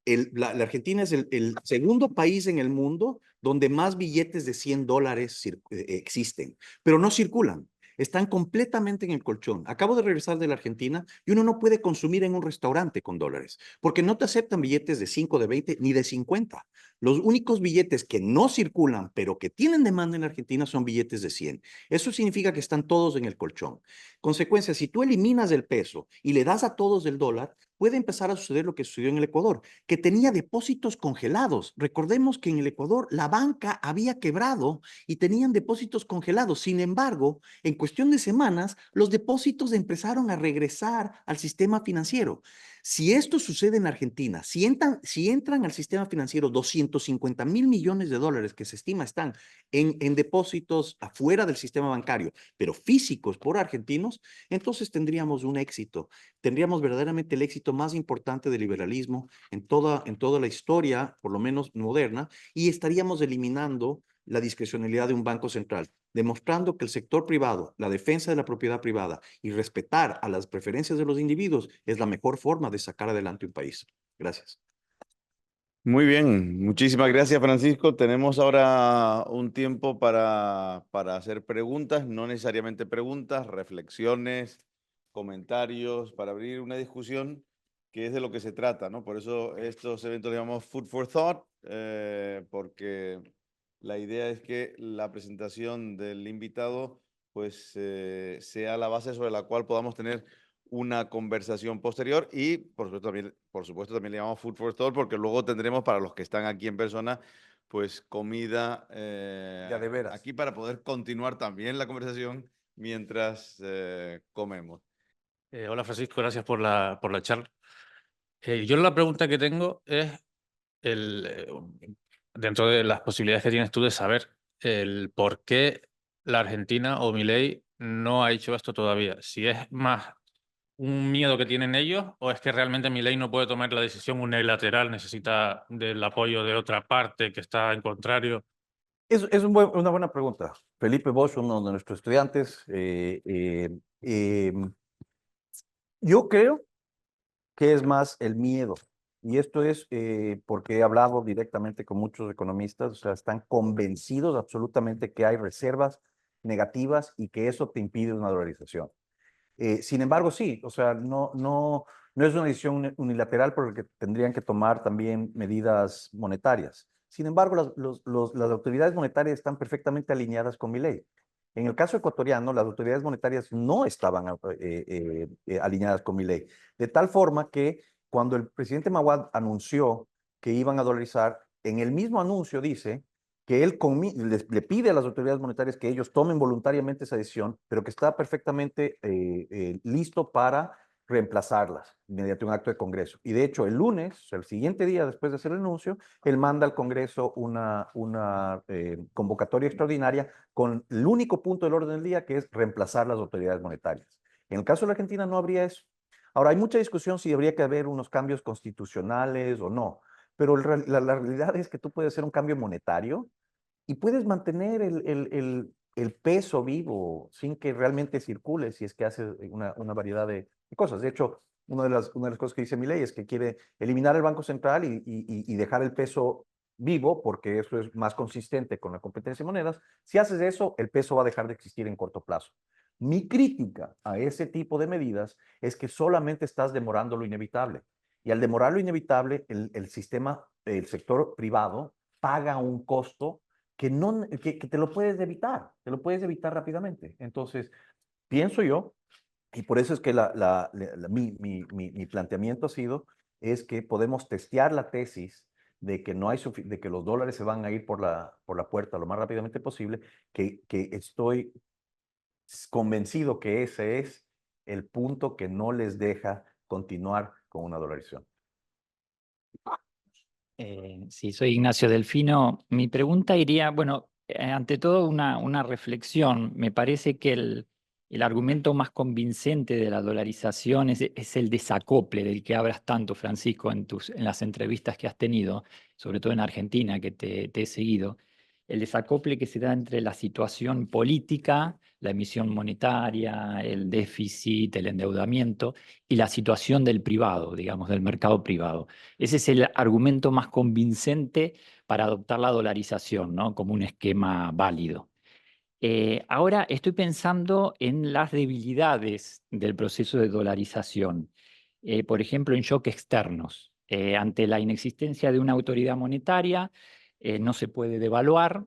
la Argentina es el segundo país en el mundo donde más billetes de $100 existen, pero no circulan. Están completamente en el colchón. Acabo de regresar de la Argentina y uno no puede consumir en un restaurante con dólares, porque no te aceptan billetes de 5, de 20 ni de 50. Los únicos billetes que no circulan, pero que tienen demanda en la Argentina son billetes de 100. Eso significa que están todos en el colchón. Consecuencia, si tú eliminas el peso y le das a todos el dólar, puede empezar a suceder lo que sucedió en el Ecuador, que tenía depósitos congelados. Recordemos que en el Ecuador la banca había quebrado y tenían depósitos congelados. Sin embargo, en cuestión de semanas, los depósitos empezaron a regresar al sistema financiero. Si esto sucede en Argentina, si entran al sistema financiero 250.000 millones de dólares que se estima están en depósitos afuera del sistema bancario, pero físicos por argentinos, entonces tendríamos un éxito. Tendríamos verdaderamente el éxito más importante del liberalismo en toda la historia, por lo menos moderna, y estaríamos eliminando la discrecionalidad de un banco central, demostrando que el sector privado, la defensa de la propiedad privada y respetar a las preferencias de los individuos es la mejor forma de sacar adelante un país. Gracias. Muy bien, muchísimas gracias, Francisco. Tenemos ahora un tiempo para hacer preguntas, no necesariamente preguntas, reflexiones, comentarios, para abrir una discusión que es de lo que se trata, ¿no? Por eso estos eventos le llamamos Food for Thought, porque la idea es que la presentación del invitado pues sea la base sobre la cual podamos tener una conversación posterior y por supuesto también le llamamos Food for Thought porque luego tendremos para los que están aquí en persona pues comida Ya de veras. aquí para poder continuar también la conversación mientras comemos. Hola Francisco, gracias por la charla. Yo la pregunta que tengo es, dentro de las posibilidades que tienes tú de saber el por qué la Argentina o Milei no ha hecho esto todavía. Si es más un miedo que tienen ellos o es que realmente Milei no puede tomar la decisión unilateral, necesita del apoyo de otra parte que está en contrario. Es una buena pregunta. Felipe Bosch, uno de nuestros estudiantes, yo creo que es más el miedo. Y esto es porque he hablado directamente con muchos economistas, o sea, están convencidos absolutamente que hay reservas negativas y que eso te impide una dolarización. Sin embargo, sí, o sea, no es una decisión unilateral porque tendrían que tomar también medidas monetarias. Sin embargo, las autoridades monetarias están perfectamente alineadas con mi ley. En el caso ecuatoriano, las autoridades monetarias no estaban alineadas con mi ley, de tal forma que cuando el presidente Maguad anunció que iban a dolarizar, en el mismo anuncio dice que él le pide a las autoridades monetarias que ellos tomen voluntariamente esa decisión, pero que está perfectamente listo para reemplazarlas mediante un acto de Congreso. Y de hecho, el lunes, o sea, el siguiente día después de hacer el anuncio, él manda al Congreso una convocatoria extraordinaria con el único punto del orden del día, que es reemplazar las autoridades monetarias. En el caso de la Argentina no habría eso. Ahora, hay mucha discusión si habría que haber unos cambios constitucionales o no, pero la realidad es que tú puedes hacer un cambio monetario y puedes mantener el peso vivo sin que realmente circule si es que hace una variedad de cosas. De hecho, una de las cosas que dice mi ley es que quiere eliminar el Banco Central y dejar el peso vivo porque eso es más consistente con la competencia de monedas. Si haces eso, el peso va a dejar de existir en corto plazo. Mi crítica a ese tipo de medidas es que solamente estás demorando lo inevitable. Y al demorar lo inevitable, el sector privado paga un costo que te lo puedes evitar rápidamente. Entonces, pienso yo, y por eso es que mi planteamiento ha sido, es que podemos testear la tesis de que, de que los dólares se van a ir por la puerta lo más rápidamente posible, que estoy convencido que ese es el punto que no les deja continuar con una dolarización. Sí, soy Ignacio Delfino. Mi pregunta iría, bueno, ante todo una reflexión. Me parece que el argumento más convincente de la dolarización es el desacople del que hablas tanto, Francisco, en las entrevistas que has tenido, sobre todo en Argentina, que te he seguido. El desacople que se da entre la situación política, la emisión monetaria, el déficit, el endeudamiento y la situación del privado, digamos, del mercado privado. Ese es el argumento más convincente para adoptar la dolarización, ¿no? Como un esquema válido. Ahora estoy pensando en las debilidades del proceso de dolarización. Por ejemplo, en shocks externos. Ante la inexistencia de una autoridad monetaria, no se puede devaluar.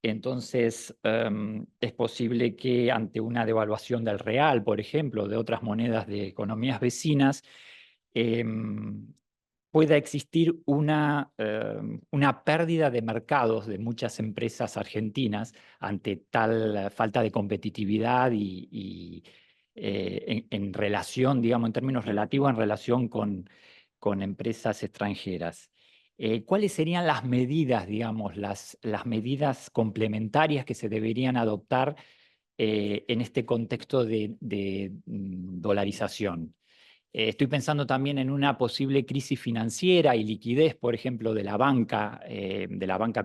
Entonces, es posible que ante una devaluación del real, por ejemplo, de otras monedas de economías vecinas, pueda existir una pérdida de mercados de muchas empresas argentinas ante tal falta de competitividad y en relación, digamos, en términos relativos, en relación con empresas extranjeras. ¿Cuáles serían las medidas, digamos, las medidas complementarias que se deberían adoptar en este contexto de dolarización? Estoy pensando también en una posible crisis financiera y liquidez, por ejemplo, de la banca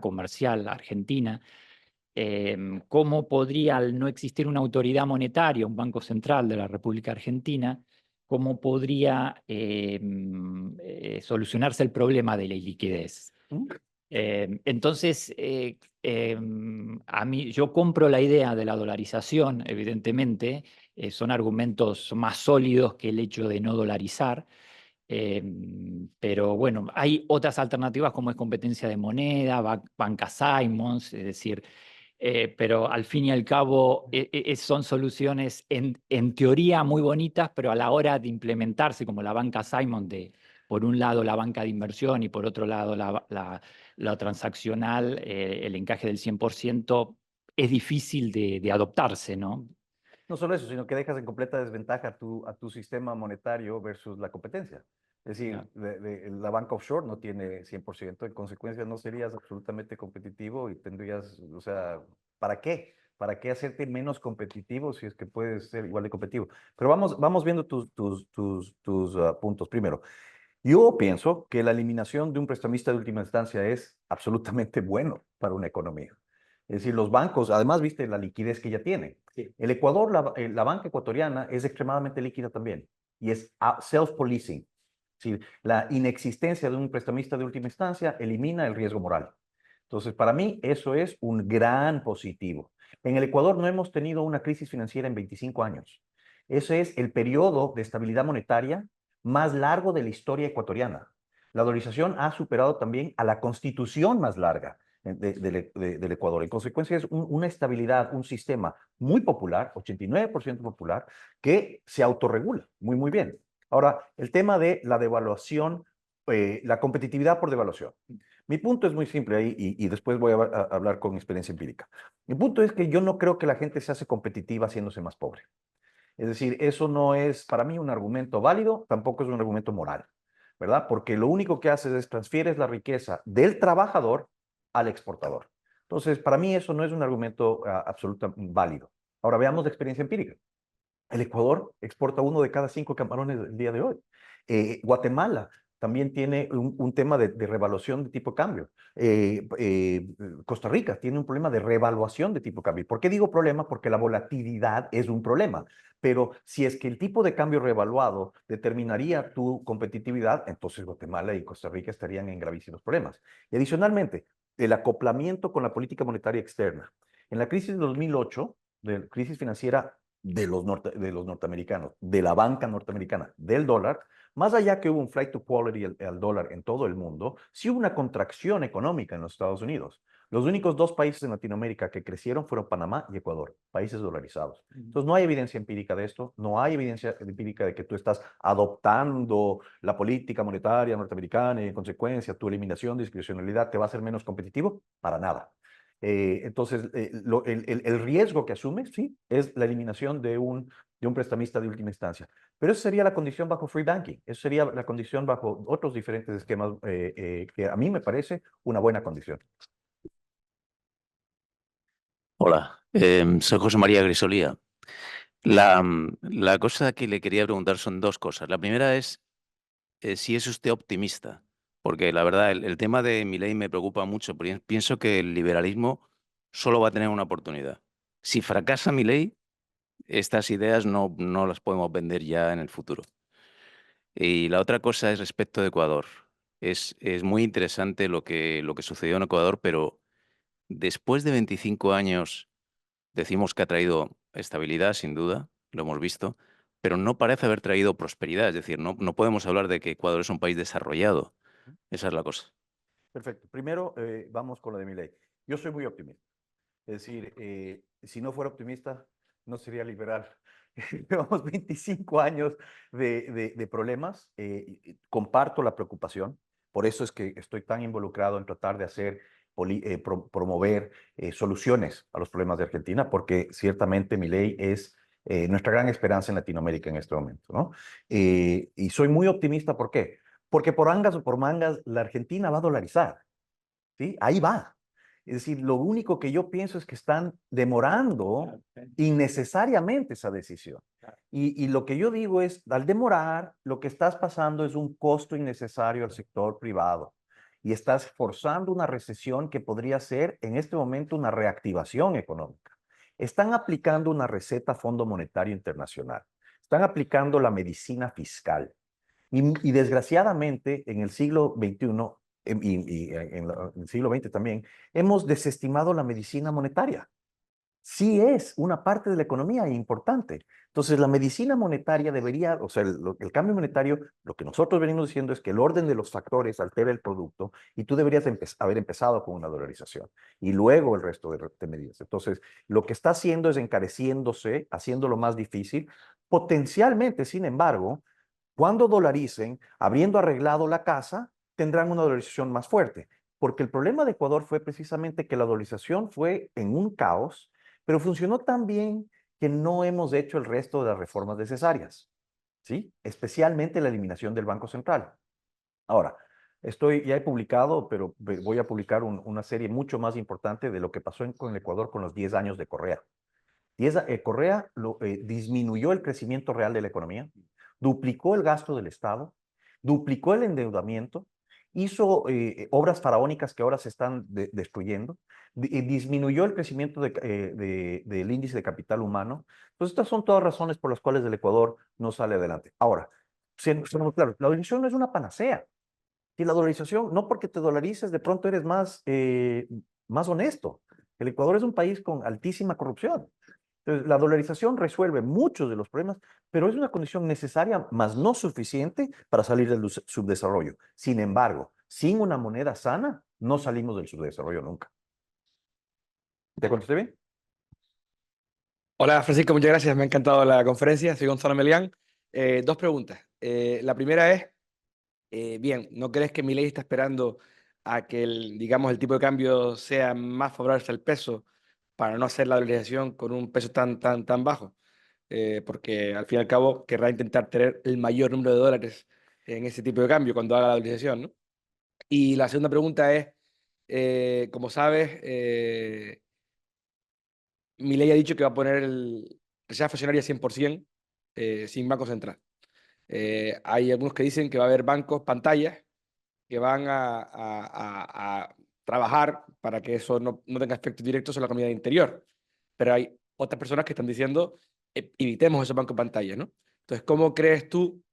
comercial argentina. ¿Cómo podría, al no existir una autoridad monetaria, un banco central de la República Argentina, cómo podría solucionarse el problema de la liquidez? Entonces, yo compro la idea de la dolarización, evidentemente. Son argumentos más sólidos que el hecho de no dolarizar. Pero bueno, hay otras alternativas como es competencia de moneda, banca Simons, es decir, pero al fin y al cabo son soluciones en teoría muy bonitas, pero a la hora de implementarse, como la banca Simons, por un lado la banca de inversión y por otro lado la transaccional, el encaje del 100%, es difícil de adoptarse, ¿no? No solo eso, sino que dejas en completa desventaja a tu sistema monetario versus la competencia. Es decir, la banca offshore no tiene 100%, en consecuencia no serías absolutamente competitivo y tendrías, o sea, ¿para qué? ¿Para qué hacerte menos competitivo si es que puedes ser igual de competitivo? Pero vamos viendo tus puntos. Primero, yo pienso que la eliminación de un prestamista de última instancia es absolutamente bueno para una economía. Es decir, los bancos, además, viste la liquidez que ya tiene. Sí. El Ecuador, la banca ecuatoriana es extremadamente líquida también y es self-policing. Sí, la inexistencia de un prestamista de última instancia elimina el riesgo moral. Entonces, para mí, eso es un gran positivo. En el Ecuador no hemos tenido una crisis financiera en 25 años. Ese es el periodo de estabilidad monetaria más largo de la historia ecuatoriana. La dolarización ha superado también a la constitución más larga del Ecuador. En consecuencia, es una estabilidad, un sistema muy popular, 89% popular, que se autorregula muy, muy bien. Ahora, el tema de la devaluación, la competitividad por devaluación. Mi punto es muy simple ahí y después voy a hablar con experiencia empírica. Mi punto es que yo no creo que la gente se hace competitiva haciéndose más pobre. Es decir, eso no es para mí un argumento válido, tampoco es un argumento moral, ¿verdad? Porque lo único que haces es transfieres la riqueza del trabajador al exportador. Entonces, para mí eso no es un argumento absolutamente válido. Ahora veamos la experiencia empírica. El Ecuador exporta 1 de cada 5 camarones el día de hoy. Guatemala también tiene un tema de revaluación de tipo de cambio. Costa Rica tiene un problema de revaluación de tipo de cambio. ¿Por qué digo problema? Porque la volatilidad es un problema. Pero si es que el tipo de cambio revaluado determinaría tu competitividad, entonces Guatemala y Costa Rica estarían en gravísimos problemas. Y adicionalmente, el acoplamiento con la política monetaria externa. En la crisis de 2008, de la crisis financiera de los norteamericanos, de la banca norteamericana, del dólar, más allá que hubo un flight to quality al dólar en todo el mundo, sí hubo una contracción económica en los Estados Unidos. Los únicos dos países en Latinoamérica que crecieron fueron Panamá y Ecuador, países dolarizados. Entonces no hay evidencia empírica de esto, no hay evidencia empírica de que tú estás adoptando la política monetaria norteamericana y en consecuencia tu eliminación de discrecionalidad te va a hacer menos competitivo, para nada. Entonces, el riesgo que asumes, sí, es la eliminación de un prestamista de última instancia. Pero eso sería la condición bajo free banking, eso sería la condición bajo otros diferentes esquemas que a mí me parece una buena condición. Hola, soy José María Grisolía. La cosa que le quería preguntar son dos cosas. La primera es si es usted optimista, porque la verdad el tema de Milei me preocupa mucho, porque pienso que el liberalismo solo va a tener una oportunidad. Si fracasa Milei, estas ideas no las podemos vender ya en el futuro. Y la otra cosa es respecto de Ecuador. Es muy interesante lo que sucedió en Ecuador, pero después de 25 años decimos que ha traído estabilidad, sin duda, lo hemos visto, pero no parece haber traído prosperidad. Es decir, no podemos hablar de que Ecuador es un país desarrollado. Esa es la cosa. Perfecto. Primero, vamos con lo de Milei. Yo soy muy optimista. Es decir, si no fuera optimista, no sería liberal. Llevamos 25 años de problemas. Comparto la preocupación. Por eso es que estoy tan involucrado en tratar de hacer, promover soluciones a los problemas de Argentina, porque ciertamente Milei es nuestra gran esperanza en Latinoamérica en este momento, ¿no? Y soy muy optimista, ¿por qué? Porque por angas o por mangas, la Argentina va a dolarizar, ¿sí? Ahí va. Es decir, lo único que yo pienso es que están demorando innecesariamente esa decisión. Y lo que yo digo es, al demorar, lo que estás pasando es un costo innecesario al sector privado. Y estás forzando una recesión que podría ser en este momento una reactivación económica. Están aplicando una receta Fondo Monetario Internacional. Están aplicando la medicina fiscal. Y desgraciadamente, en el siglo XXI en el siglo XX también, hemos desestimado la medicina monetaria. Sí es una parte de la economía importante. Entonces, la medicina monetaria debería, o sea, el cambio monetario, lo que nosotros venimos diciendo es que el orden de los factores altera el producto y tú deberías haber empezado con una dolarización y luego el resto de medidas. Entonces, lo que está haciendo es encareciéndose, haciéndolo más difícil. Potencialmente, sin embargo, cuando dolaricen, habiendo arreglado la casa, tendrán una dolarización más fuerte. Porque el problema de Ecuador fue precisamente que la dolarización fue en un caos, pero funcionó tan bien que no hemos hecho el resto de las reformas necesarias, ¿sí? Especialmente la eliminación del Banco Central. Ahora, ya he publicado, pero voy a publicar una serie mucho más importante de lo que pasó con el Ecuador con los 10 años de Correa. Correa disminuyó el crecimiento real de la economía, duplicó el gasto del Estado, duplicó el endeudamiento, hizo obras faraónicas que ahora se están destruyendo, disminuyó el crecimiento del índice de capital humano. Entonces, estas son todas razones por las cuales el Ecuador no sale adelante. Ahora, seamos claros, la dolarización no es una panacea. Y la dolarización, no porque te dolarices, de pronto eres más honesto. El Ecuador es un país con altísima corrupción. Entonces, la dolarización resuelve muchos de los problemas, pero es una condición necesaria, más no suficiente para salir del subdesarrollo. Sin embargo, sin una moneda sana, no salimos del subdesarrollo nunca. ¿Te contesté bien? Hola Francisco, muchas gracias. Me ha encantado la conferencia. Soy Gonzalo Melián. Dos preguntas. La primera es, bien, ¿no crees que Milei está esperando a que digamos, el tipo de cambio sea más favorable al peso para no hacer la dolarización con un peso tan bajo? Porque al fin y al cabo querrá intentar tener el mayor número de dólares en ese tipo de cambio cuando haga la dolarización, ¿no? Y la segunda pregunta es, como sabes, Milei ha dicho que va a poner el reserva funcionaria 100% sin Banco Central. Hay algunos que dicen que va a haber bancos, pantallas, que van a trabajar para que eso no tenga efectos directos sobre la economía interior. Pero hay otras personas que están diciendo, evitemos esos bancos pantallas, ¿no? Entonces, ¿cómo crees tú,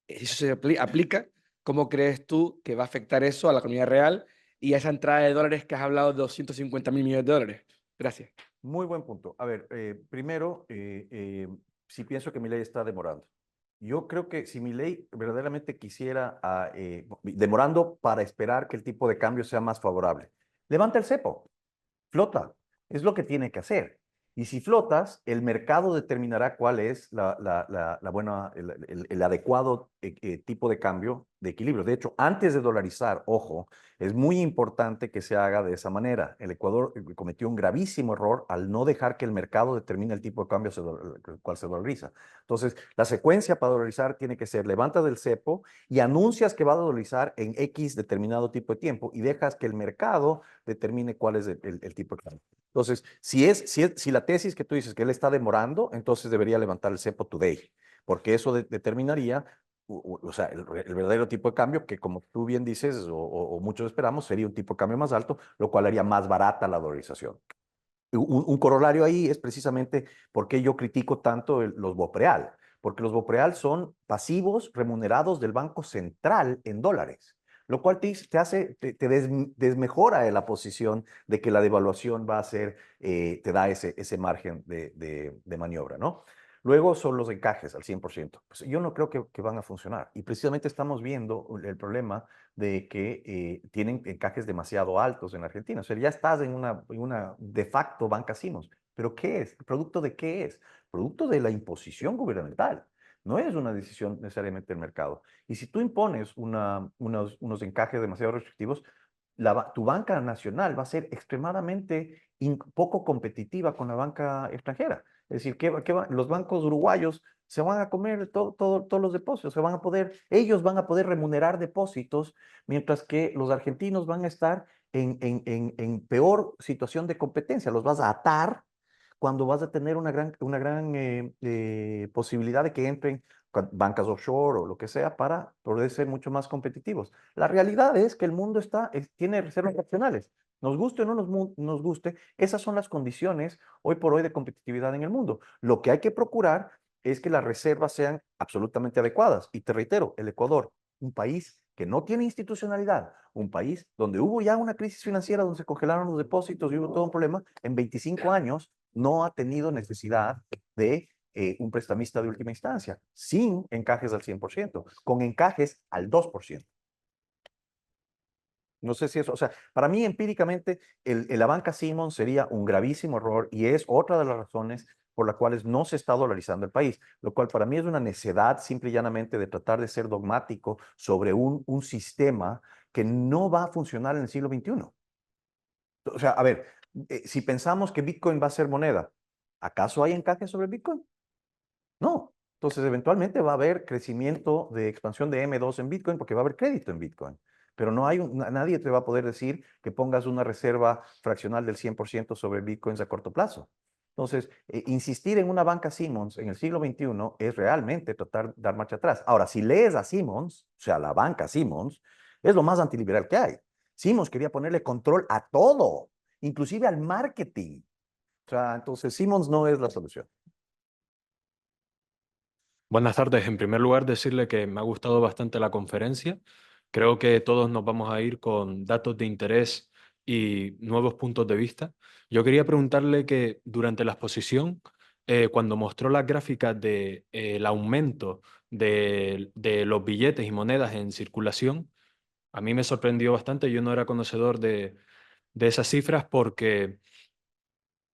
si eso se aplica, cómo crees tú que va a afectar eso a la economía real y a esa entrada de dólares que has hablado de 250.000 millones de dólares? Gracias. Muy buen punto. A ver, primero, si pienso que Milei está demorando. Yo creo que si Milei verdaderamente quisiera, demorando para esperar que el tipo de cambio sea más favorable, levanta el cepo. flota. Es lo que tiene que hacer. Y si flotas, el mercado determinará cuál es el adecuado tipo de cambio de equilibrio. De hecho, antes de dolarizar, ojo, es muy importante que se haga de esa manera. El Ecuador cometió un gravísimo error al no dejar que el mercado determine el tipo de cambio cual se dolariza. Entonces, la secuencia para dolarizar tiene que ser levantas del cepo y anuncias que va a dolarizar en X determinado tipo de tiempo y dejas que el mercado determine cuál es el tipo de cambio. Entonces, si la tesis que tú dices que él está demorando, entonces debería levantar el cepo today, porque eso determinaría, o sea, el verdadero tipo de cambio, que como tú bien dices, o muchos esperamos, sería un tipo de cambio más alto, lo cual haría más barata la dolarización. Un corolario ahí es precisamente por qué yo critico tanto los BOPREAL, porque los BOPREAL son pasivos remunerados del Banco Central en dólares, lo cual te desmejora la posición de que la devaluación va a ser, te da ese margen de maniobra, ¿no? Luego son los encajes al 100%. Pues yo no creo que van a funcionar. Y precisamente estamos viendo el problema de que tienen encajes demasiado altos en Argentina. O sea, ya estás en una de facto banca Simons. ¿Pero qué es? ¿Producto de qué es? Producto de la imposición gubernamental. No es una decisión necesariamente del mercado. Y si tú impones unos encajes demasiado restrictivos, tu banca nacional va a ser extremadamente poco competitiva con la banca extranjera. Es decir, los bancos uruguayos se van a comer todos los depósitos, ellos van a poder remunerar depósitos, mientras que los argentinos van a estar en peor situación de competencia. Los vas a atar cuando vas a tener una gran posibilidad de que entren bancas offshore o lo que sea para poder ser mucho más competitivos. La realidad es que el mundo tiene reservas fraccionales. Nos guste o no nos guste, esas son las condiciones hoy por hoy de competitividad en el mundo. Lo que hay que procurar es que las reservas sean absolutamente adecuadas. Y te reitero, el Ecuador, un país que no tiene institucionalidad, un país donde hubo ya una crisis financiera, donde se congelaron los depósitos y hubo todo un problema, en 25 años no ha tenido necesidad de un prestamista de última instancia, sin encajes al 100%, con encajes al 2%. No sé si eso, o sea, para mí empíricamente la banca Simons sería un gravísimo error y es otra de las razones por las cuales no se está dolarizando el país, lo cual para mí es una necedad simple y llanamente de tratar de ser dogmático sobre un sistema que no va a funcionar en el siglo XXI. O sea, a ver, si pensamos que Bitcoin va a ser moneda, ¿acaso hay encaje sobre Bitcoin? No. Entonces, eventualmente va a haber crecimiento de expansión de M2 en Bitcoin porque va a haber crédito en Bitcoin. Pero nadie te va a poder decir que pongas una reserva fraccional del 100% sobre Bitcoins a corto plazo. Entonces, insistir en una banca Simons en el siglo XXI es realmente tratar de dar marcha atrás. Ahora, si lees a Simons, o sea, la banca Simons, es lo más antiliberal que hay. Simons quería ponerle control a todo, inclusive al marketing. O sea, entonces Simons no es la solución. Buenas tardes. En primer lugar, decirle que me ha gustado bastante la conferencia. Creo que todos nos vamos a ir con datos de interés y nuevos puntos de vista. Yo quería preguntarle que durante la exposición, cuando mostró las gráficas del aumento de los billetes y monedas en circulación, a mí me sorprendió bastante. Yo no era conocedor de esas cifras porque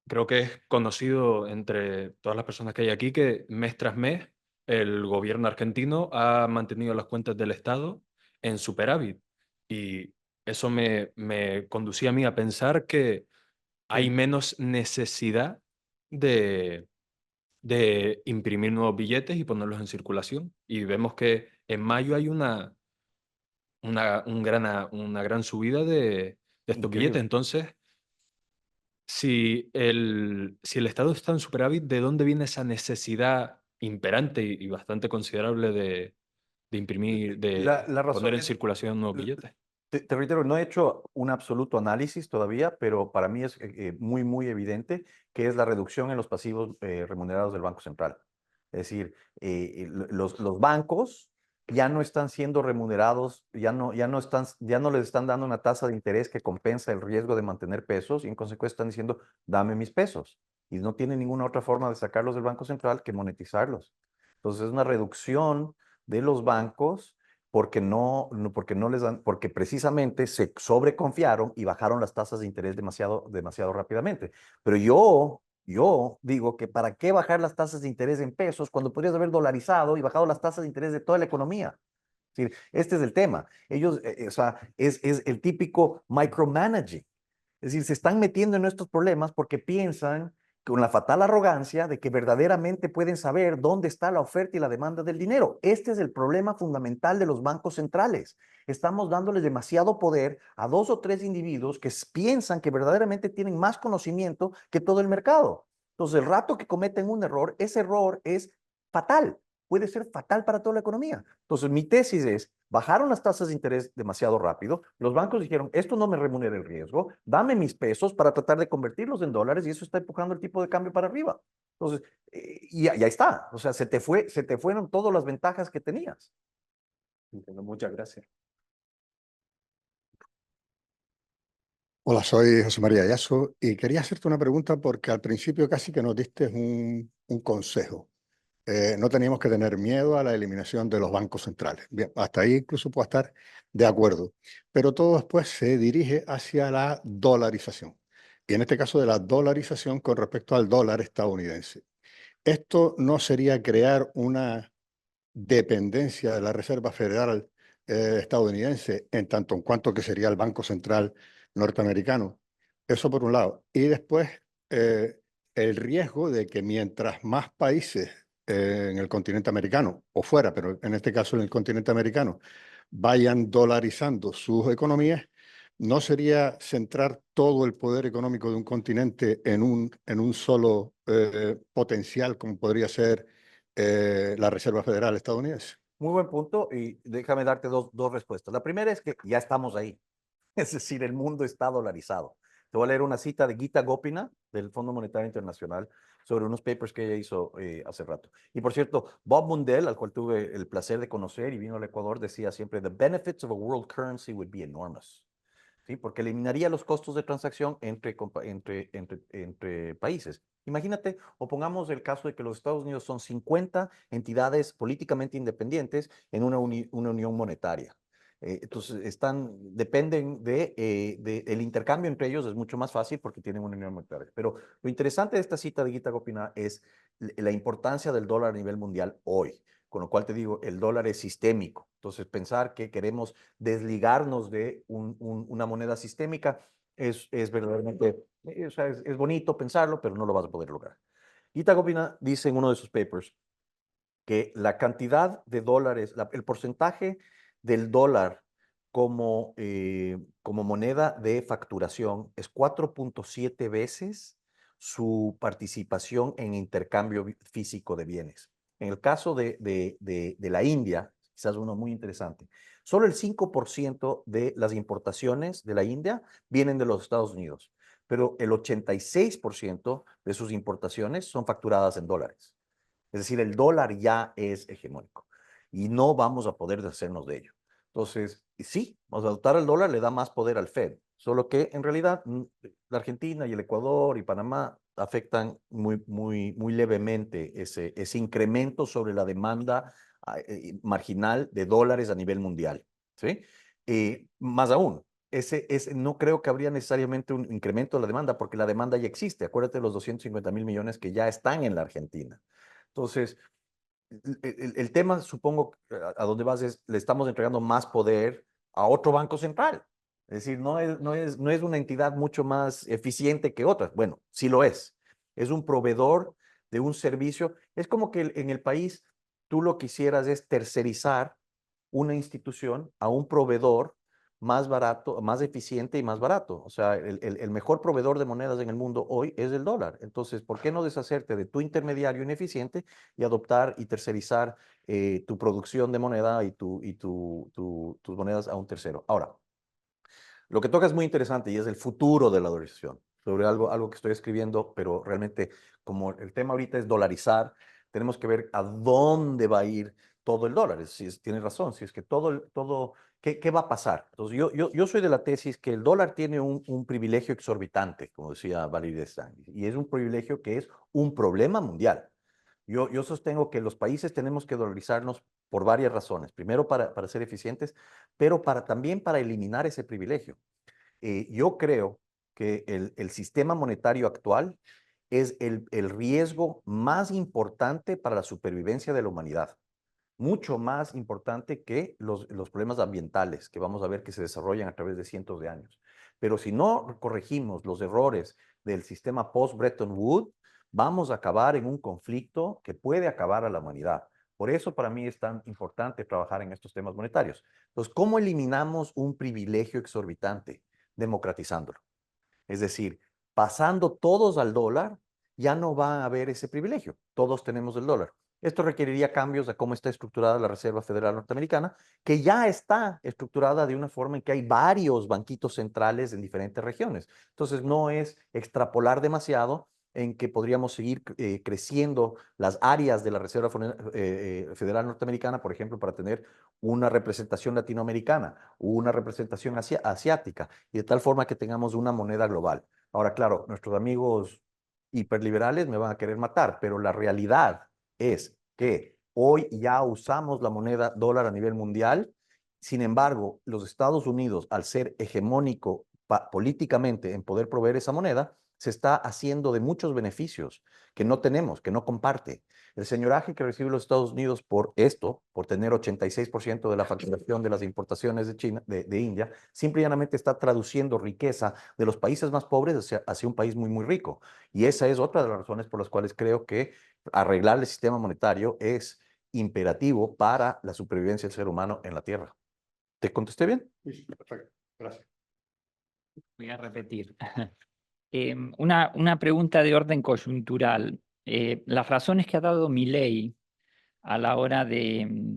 creo que es conocido entre todas las personas que hay aquí que mes tras mes el gobierno argentino ha mantenido las cuentas del Estado en superávit. Y eso me conducía a mí a pensar que hay menos necesidad de, de imprimir nuevos billetes y ponerlos en circulación. Y vemos que en mayo hay una gran subida de estos billetes. Increíble. Entonces, si el Estado está en superávit, ¿de dónde viene esa necesidad imperante y bastante considerable de imprimir, de La razón poner en es, circulación nuevos billetes? te reitero, no he hecho un absoluto análisis todavía, pero para mí es muy evidente que es la reducción en los pasivos remunerados del Banco Central. Es decir, los bancos ya no están siendo remunerados, ya no les están dando una tasa de interés que compensa el riesgo de mantener pesos y en consecuencia están diciendo, dame mis pesos. Y no tienen ninguna otra forma de sacarlos del Banco Central que monetizarlos. Entonces es una reducción de los bancos porque precisamente se sobreconfiaron y bajaron las tasas de interés demasiado rápidamente. Pero yo digo que ¿para qué bajar las tasas de interés en pesos cuando podrías haber dolarizado y bajado las tasas de interés de toda la economía? Es decir, este es el tema. Ellos, o sea, es el típico micromanaging. Es decir, se están metiendo en estos problemas porque piensan con la fatal arrogancia de que verdaderamente pueden saber dónde está la oferta y la demanda del dinero. Este es el problema fundamental de los bancos centrales. Estamos dándoles demasiado poder a 2 o 3 individuos que piensan que verdaderamente tienen más conocimiento que todo el mercado. Entonces, el rato que cometen un error, ese error es fatal. Puede ser fatal para toda la economía. Entonces, mi tesis es, bajaron las tasas de interés demasiado rápido, los bancos dijeron, esto no me remunera el riesgo, dame mis pesos para tratar de convertirlos en dólares y eso está empujando el tipo de cambio para arriba. Entonces, y ahí está, o sea, se te fueron todas las ventajas que tenías. Muchas gracias. Hola, soy José María Yasso y quería hacerte una pregunta porque al principio casi que nos diste un consejo. No teníamos que tener miedo a la eliminación de los bancos centrales. Bien, hasta ahí incluso puedo estar de acuerdo, pero todo después se dirige hacia la dolarización, y en este caso de la dolarización con respecto al dólar estadounidense. ¿Esto no sería crear una dependencia de la Reserva Federal estadounidense en tanto en cuanto que sería el Banco Central norteamericano? Eso por un lado. Y después el riesgo de que mientras más países en el continente americano, o fuera, pero en este caso en el continente americano, vayan dolarizando sus economías, ¿no sería centrar todo el poder económico de un continente en un solo potencial como podría ser la Reserva Federal estadounidense? Muy buen punto y déjame darte dos respuestas. La primera es que ya estamos ahí. Es decir, el mundo está dolarizado. Te voy a leer una cita de Gita Gopinath del Fondo Monetario Internacional sobre unos papers que ella hizo hace rato. Y por cierto, Bob Mundell, al cual tuve el placer de conocer y vino al Ecuador, decía siempre, the benefits of a world currency would be enormous. ¿Sí? Porque eliminaría los costos de transacción entre países. Imagínate, o pongamos el caso de que los Estados Unidos son 50 entidades políticamente independientes en una unión monetaria. Entonces, dependen el intercambio entre ellos es mucho más fácil porque tienen una unión monetaria. Pero lo interesante de esta cita de Gita Gopinath es la importancia del dólar a nivel mundial hoy. Con lo cual te digo, el dólar es sistémico. Entonces, pensar que queremos desligarnos de una moneda sistémica es verdaderamente, o sea, es bonito pensarlo, pero no lo vas a poder lograr. Gita Gopinath dice en uno de sus papers que la cantidad de dólares, el porcentaje del dólar como moneda de facturación es 4.7 veces su participación en intercambio físico de bienes. En el caso de la India, quizás uno muy interesante, solo el 5% de las importaciones de la India vienen de los Estados Unidos, pero el 86% de sus importaciones son facturadas en dólares. Es decir, el dólar ya es hegemónico y no vamos a poder deshacernos de ello. Entonces, sí, adoptar el dólar le da más poder al Fed, solo que en realidad la Argentina y el Ecuador y Panamá afectan muy levemente ese incremento sobre la demanda marginal de dólares a nivel mundial. ¿Sí? Más aún, no creo que habría necesariamente un incremento de la demanda porque la demanda ya existe. Acuérdate de los 250,000 millones que ya están en la Argentina. Entonces, el tema, supongo, a dónde vas es, le estamos entregando más poder a otro banco central. Es decir, no es una entidad mucho más eficiente que otras. Bueno, sí lo es. Es un proveedor de un servicio. Es como que en el país tú lo que quisieras es tercerizar una institución a un proveedor más barato, más eficiente y más barato. O sea, el mejor proveedor de monedas en el mundo hoy es el dólar. Entonces, ¿por qué no deshacerte de tu intermediario ineficiente y adoptar y tercerizar tu producción de moneda y tus monedas a un tercero? Ahora, lo que toca es muy interesante y es el futuro de la dolarización. Sobre algo que estoy escribiendo, pero realmente como el tema ahorita es dolarizar, tenemos que ver a dónde va a ir todo el dólar. Tienes razón, si es que ¿qué va a pasar? Entonces, yo soy de la tesis que el dólar tiene un privilegio exorbitante, como decía Valerie Destin, y es un privilegio que es un problema mundial. Yo sostengo que los países tenemos que dolarizarnos por varias razones. Primero, para ser eficientes, pero también para eliminar ese privilegio. Yo creo que el sistema monetario actual es el riesgo más importante para la supervivencia de la humanidad. Mucho más importante que los problemas ambientales que vamos a ver que se desarrollan a través de cientos de años. Pero si no corregimos los errores del sistema post-Bretton Woods, vamos a acabar en un conflicto que puede acabar a la humanidad. Por eso para mí es tan importante trabajar en estos temas monetarios. Entonces, ¿cómo eliminamos un privilegio exorbitante? Democratizándolo. Es decir, pasando todos al dólar, ya no va a haber ese privilegio. Todos tenemos el dólar. Esto requeriría cambios de cómo está estructurada la Reserva Federal Norteamericana, que ya está estructurada de una forma en que hay varios banquitos centrales en diferentes regiones. Entonces, no es extrapolar demasiado en que podríamos seguir creciendo las áreas de la Reserva Federal Norteamericana, por ejemplo, para tener una representación latinoamericana, una representación asiática, y de tal forma que tengamos una moneda global. Ahora, claro, nuestros amigos hiperliberales me van a querer matar, pero la realidad es que hoy ya usamos la moneda dólar a nivel mundial. Sin embargo, los Estados Unidos, al ser hegemónico políticamente en poder proveer esa moneda, se está haciendo de muchos beneficios que no tenemos, que no comparte. El señoraje que recibe los Estados Unidos por esto, por tener 86% de la facturación de las importaciones de China, de India, simple y llanamente está traduciendo riqueza de los países más pobres hacia un país muy, muy rico. Y esa es otra de las razones por las cuales creo que arreglar el sistema monetario es imperativo para la supervivencia del ser humano en la Tierra. ¿Te contesté bien? Sí, perfecto. Gracias. Voy a repetir. Una pregunta de orden coyuntural. Las razones que ha dado Milei a la hora de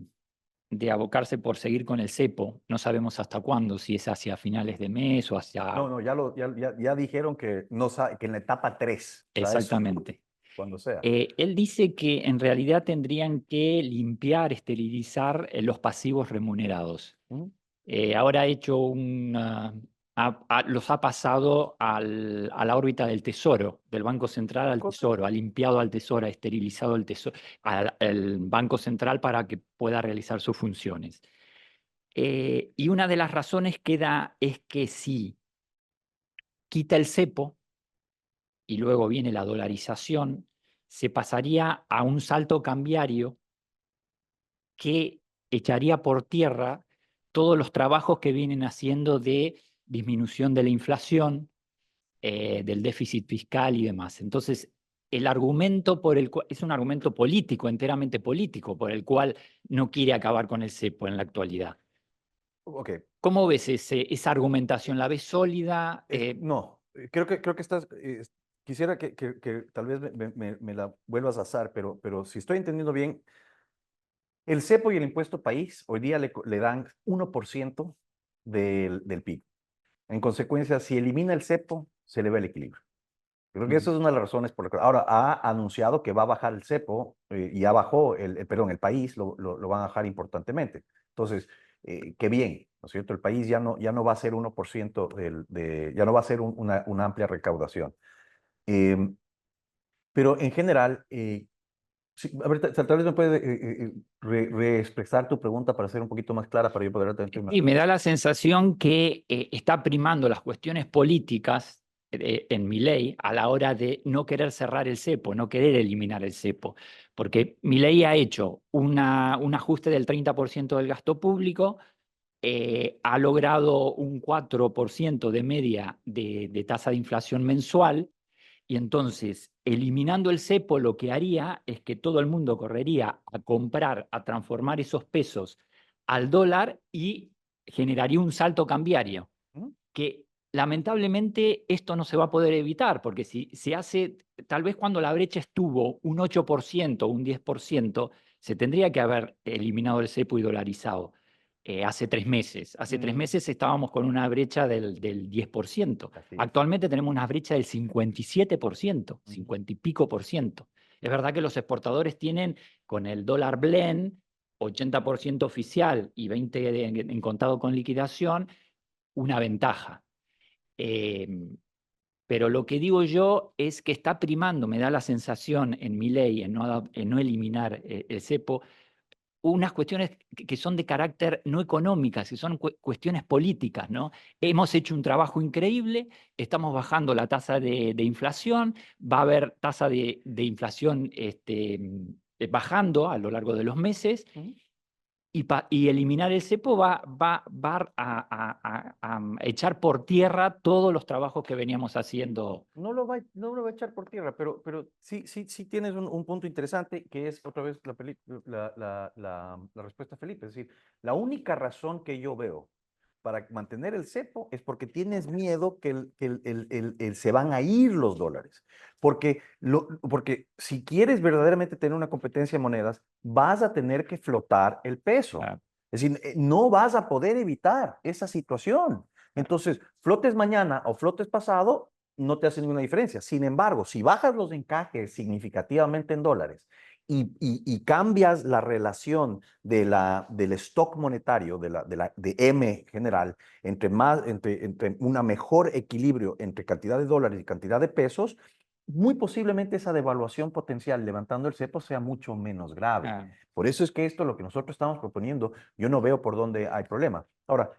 abocarse por seguir con el cepo, no sabemos hasta cuándo, si es hacia finales de mes o hacia... No, ya dijeron que, que en la etapa 3. Exactamente. Cuando sea. Él dice que en realidad tendrían que limpiar, esterilizar los pasivos remunerados. Ahora ha hecho los ha pasado a la órbita del Tesoro, del Banco Central al Tesoro, ha limpiado al Tesoro, ha esterilizado el Tesoro, al Banco Central para que pueda realizar sus funciones. Y una de las razones que da es que si quita el cepo y luego viene la dolarización, se pasaría a un salto cambiario que echaría por tierra todos los trabajos que vienen haciendo de disminución de la inflación, del déficit fiscal y demás. Entonces, el argumento por el cual, es un argumento político, enteramente político, por el cual no quiere acabar con el cepo en la actualidad. Okay. ¿Cómo ves esa argumentación? ¿La ves sólida? No, creo que estás... quisiera que tal vez me la vuelvas a azar, pero si estoy entendiendo bien, el cepo y el impuesto país hoy día le dan 1% del PIB. En consecuencia, si elimina el cepo, se le va el equilibrio. Creo que eso es una de las razones por las que ahora ha anunciado que va a bajar el cepo y ya bajó el país, lo van a bajar importantemente. Entonces, qué bien, ¿no es cierto? El país ya no va a ser 1% ya no va a ser una amplia recaudación. Pero en general, sí, a ver, tal vez me puedes reexpresar tu pregunta para ser un poquito más clara para yo poder atender más. Y me da la sensación que está primando las cuestiones políticas en Milei a la hora de no querer cerrar el cepo, no querer eliminar el cepo, porque Milei ha hecho un ajuste del 30% del gasto público, ha logrado un 4% de media de tasa de inflación mensual, y entonces, eliminando el cepo, lo que haría es que todo el mundo correría a comprar, a transformar esos pesos al dólar y generaría un salto cambiario, que lamentablemente esto no se va a poder evitar, porque si se hace, tal vez cuando la brecha estuvo un 8%, un 10%, se tendría que haber eliminado el cepo y dolarizado. Hace 3 meses. Hace 3 meses estábamos con una brecha del 10%. Actualmente tenemos una brecha del 57%, 50 y pico por ciento. Es verdad que los exportadores tienen, con el dólar blend, 80% oficial y 20% en contado con liquidación, una ventaja. Pero lo que digo yo es que está primando, me da la sensación en Milei, en no eliminar el cepo, unas cuestiones que son de carácter no económicas, que son cuestiones políticas, ¿no? Hemos hecho un trabajo increíble, estamos bajando la tasa de inflación, va a haber tasa de inflación bajando a lo largo de los meses, y eliminar el cepo va a echar por tierra todos los trabajos que veníamos haciendo. No lo va a echar por tierra, pero sí tienes un punto interesante, que es otra vez la respuesta a Felipe. Es decir, la única razón que yo veo para mantener el cepo es porque tienes miedo que se van a ir los dólares. Porque si quieres verdaderamente tener una competencia de monedas, vas a tener que flotar el peso. Claro. Es decir, no vas a poder evitar esa situación. Entonces, flotes mañana o flotes pasado, no te hace ninguna diferencia. Sin embargo, si bajas los encajes significativamente en dólares y cambias la relación del stock monetario, de M general, entre una mejor equilibrio entre cantidad de dólares y cantidad de pesos, muy posiblemente esa devaluación potencial levantando el cepo sea mucho menos grave. Ah. Por eso es que esto, lo que nosotros estamos proponiendo, yo no veo por dónde hay problema. Ahora,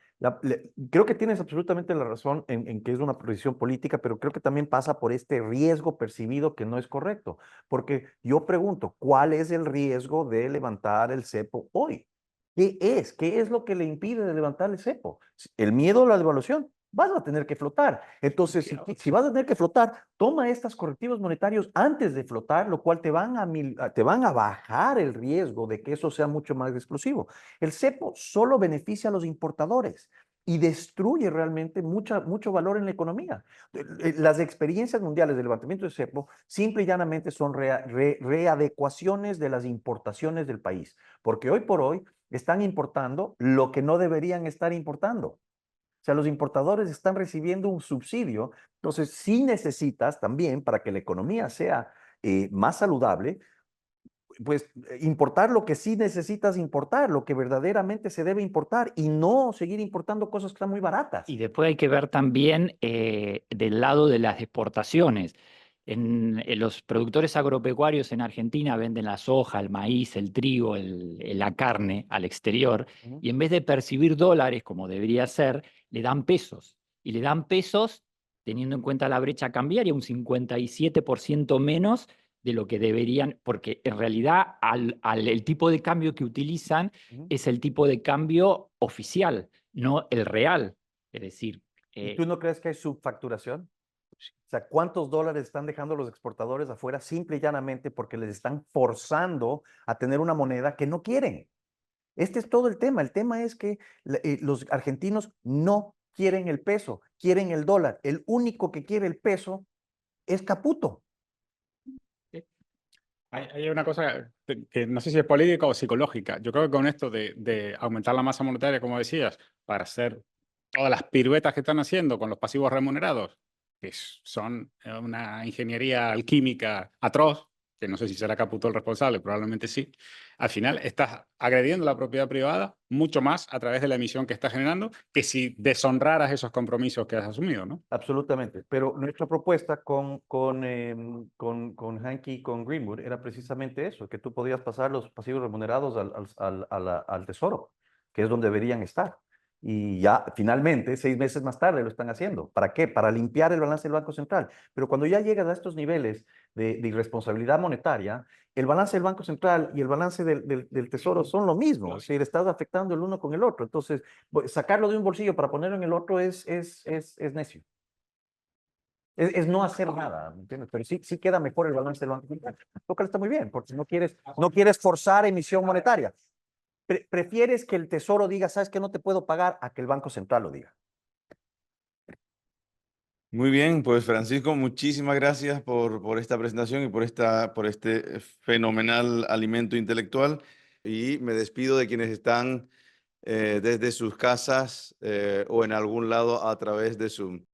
creo que tienes absolutamente la razón en que es una posición política, pero creo que también pasa por este riesgo percibido que no es correcto. Porque yo pregunto, ¿cuál es el riesgo de levantar el cepo hoy? ¿Qué es? ¿Qué es lo que le impide de levantar el cepo? ¿El miedo a la devaluación? Vas a tener que flotar. Entonces, si vas a tener que flotar, toma estos correctivos monetarios antes de flotar, lo cual te van a bajar el riesgo de que eso sea mucho más explosivo. El cepo solo beneficia a los importadores y destruye realmente mucho valor en la economía. Las experiencias mundiales del levantamiento de cepo simple y llanamente son readecuaciones de las importaciones del país, porque hoy por hoy están importando lo que no deberían estar importando. O sea, los importadores están recibiendo un subsidio. Entonces, sí necesitas también, para que la economía sea más saludable, pues importar lo que sí necesitas importar, lo que verdaderamente se debe importar, y no seguir importando cosas que están muy baratas. Y después hay que ver también del lado de las exportaciones. En los productores agropecuarios en Argentina venden la soja, el maíz, el trigo, la carne al exterior, y en vez de percibir dólares, como debería ser, le dan pesos. Y le dan pesos teniendo en cuenta la brecha cambiaria, un 57% menos de lo que deberían, porque en realidad el tipo de cambio que utilizan es el tipo de cambio oficial, no el real. Es decir, ¿Y tú no crees que hay subfacturación? O sea, ¿cuántos dólares están dejando los exportadores afuera simple y llanamente porque les están forzando a tener una moneda que no quieren? Este es todo el tema. El tema es que los argentinos no quieren el peso, quieren el dólar. El único que quiere el peso es Caputo. Hay una cosa que no sé si es política o psicológica. Yo creo que con esto de aumentar la masa monetaria, como decías, para hacer todas las piruetas que están haciendo con los pasivos remunerados, que son una ingeniería alquímica atroz, que no sé si será Caputo el responsable, probablemente sí, al final estás agrediendo la propiedad privada mucho más a través de la emisión que estás generando que si deshonraras esos compromisos que has asumido, ¿no? Absolutamente. Pero nuestra propuesta con Hanke y con Greenwood era precisamente eso, que tú podías pasar los pasivos remunerados al Tesoro, que es donde deberían estar. Y ya finalmente, 6 meses más tarde lo están haciendo. ¿Para qué? Para limpiar el balance del Banco Central. Pero cuando ya llegas a estos niveles de irresponsabilidad monetaria, el balance del Banco Central y el balance del Tesoro son lo mismo. Es decir, estás afectando el uno con el otro. Entonces, sacarlo de un bolsillo para ponerlo en el otro es necio. Es no hacer nada, ¿me entiendes? Pero sí queda mejor el balance del Banco Central. Lo cual está muy bien, porque no quieres forzar emisión monetaria. Prefieres que el Tesoro diga, ¿sabes qué? No te puedo pagar, a que el Banco Central lo diga. Muy bien, pues Francisco, muchísimas gracias por esta presentación y por este fenomenal alimento intelectual. Y me despido de quienes están desde sus casas o en algún lado a través de Zoom.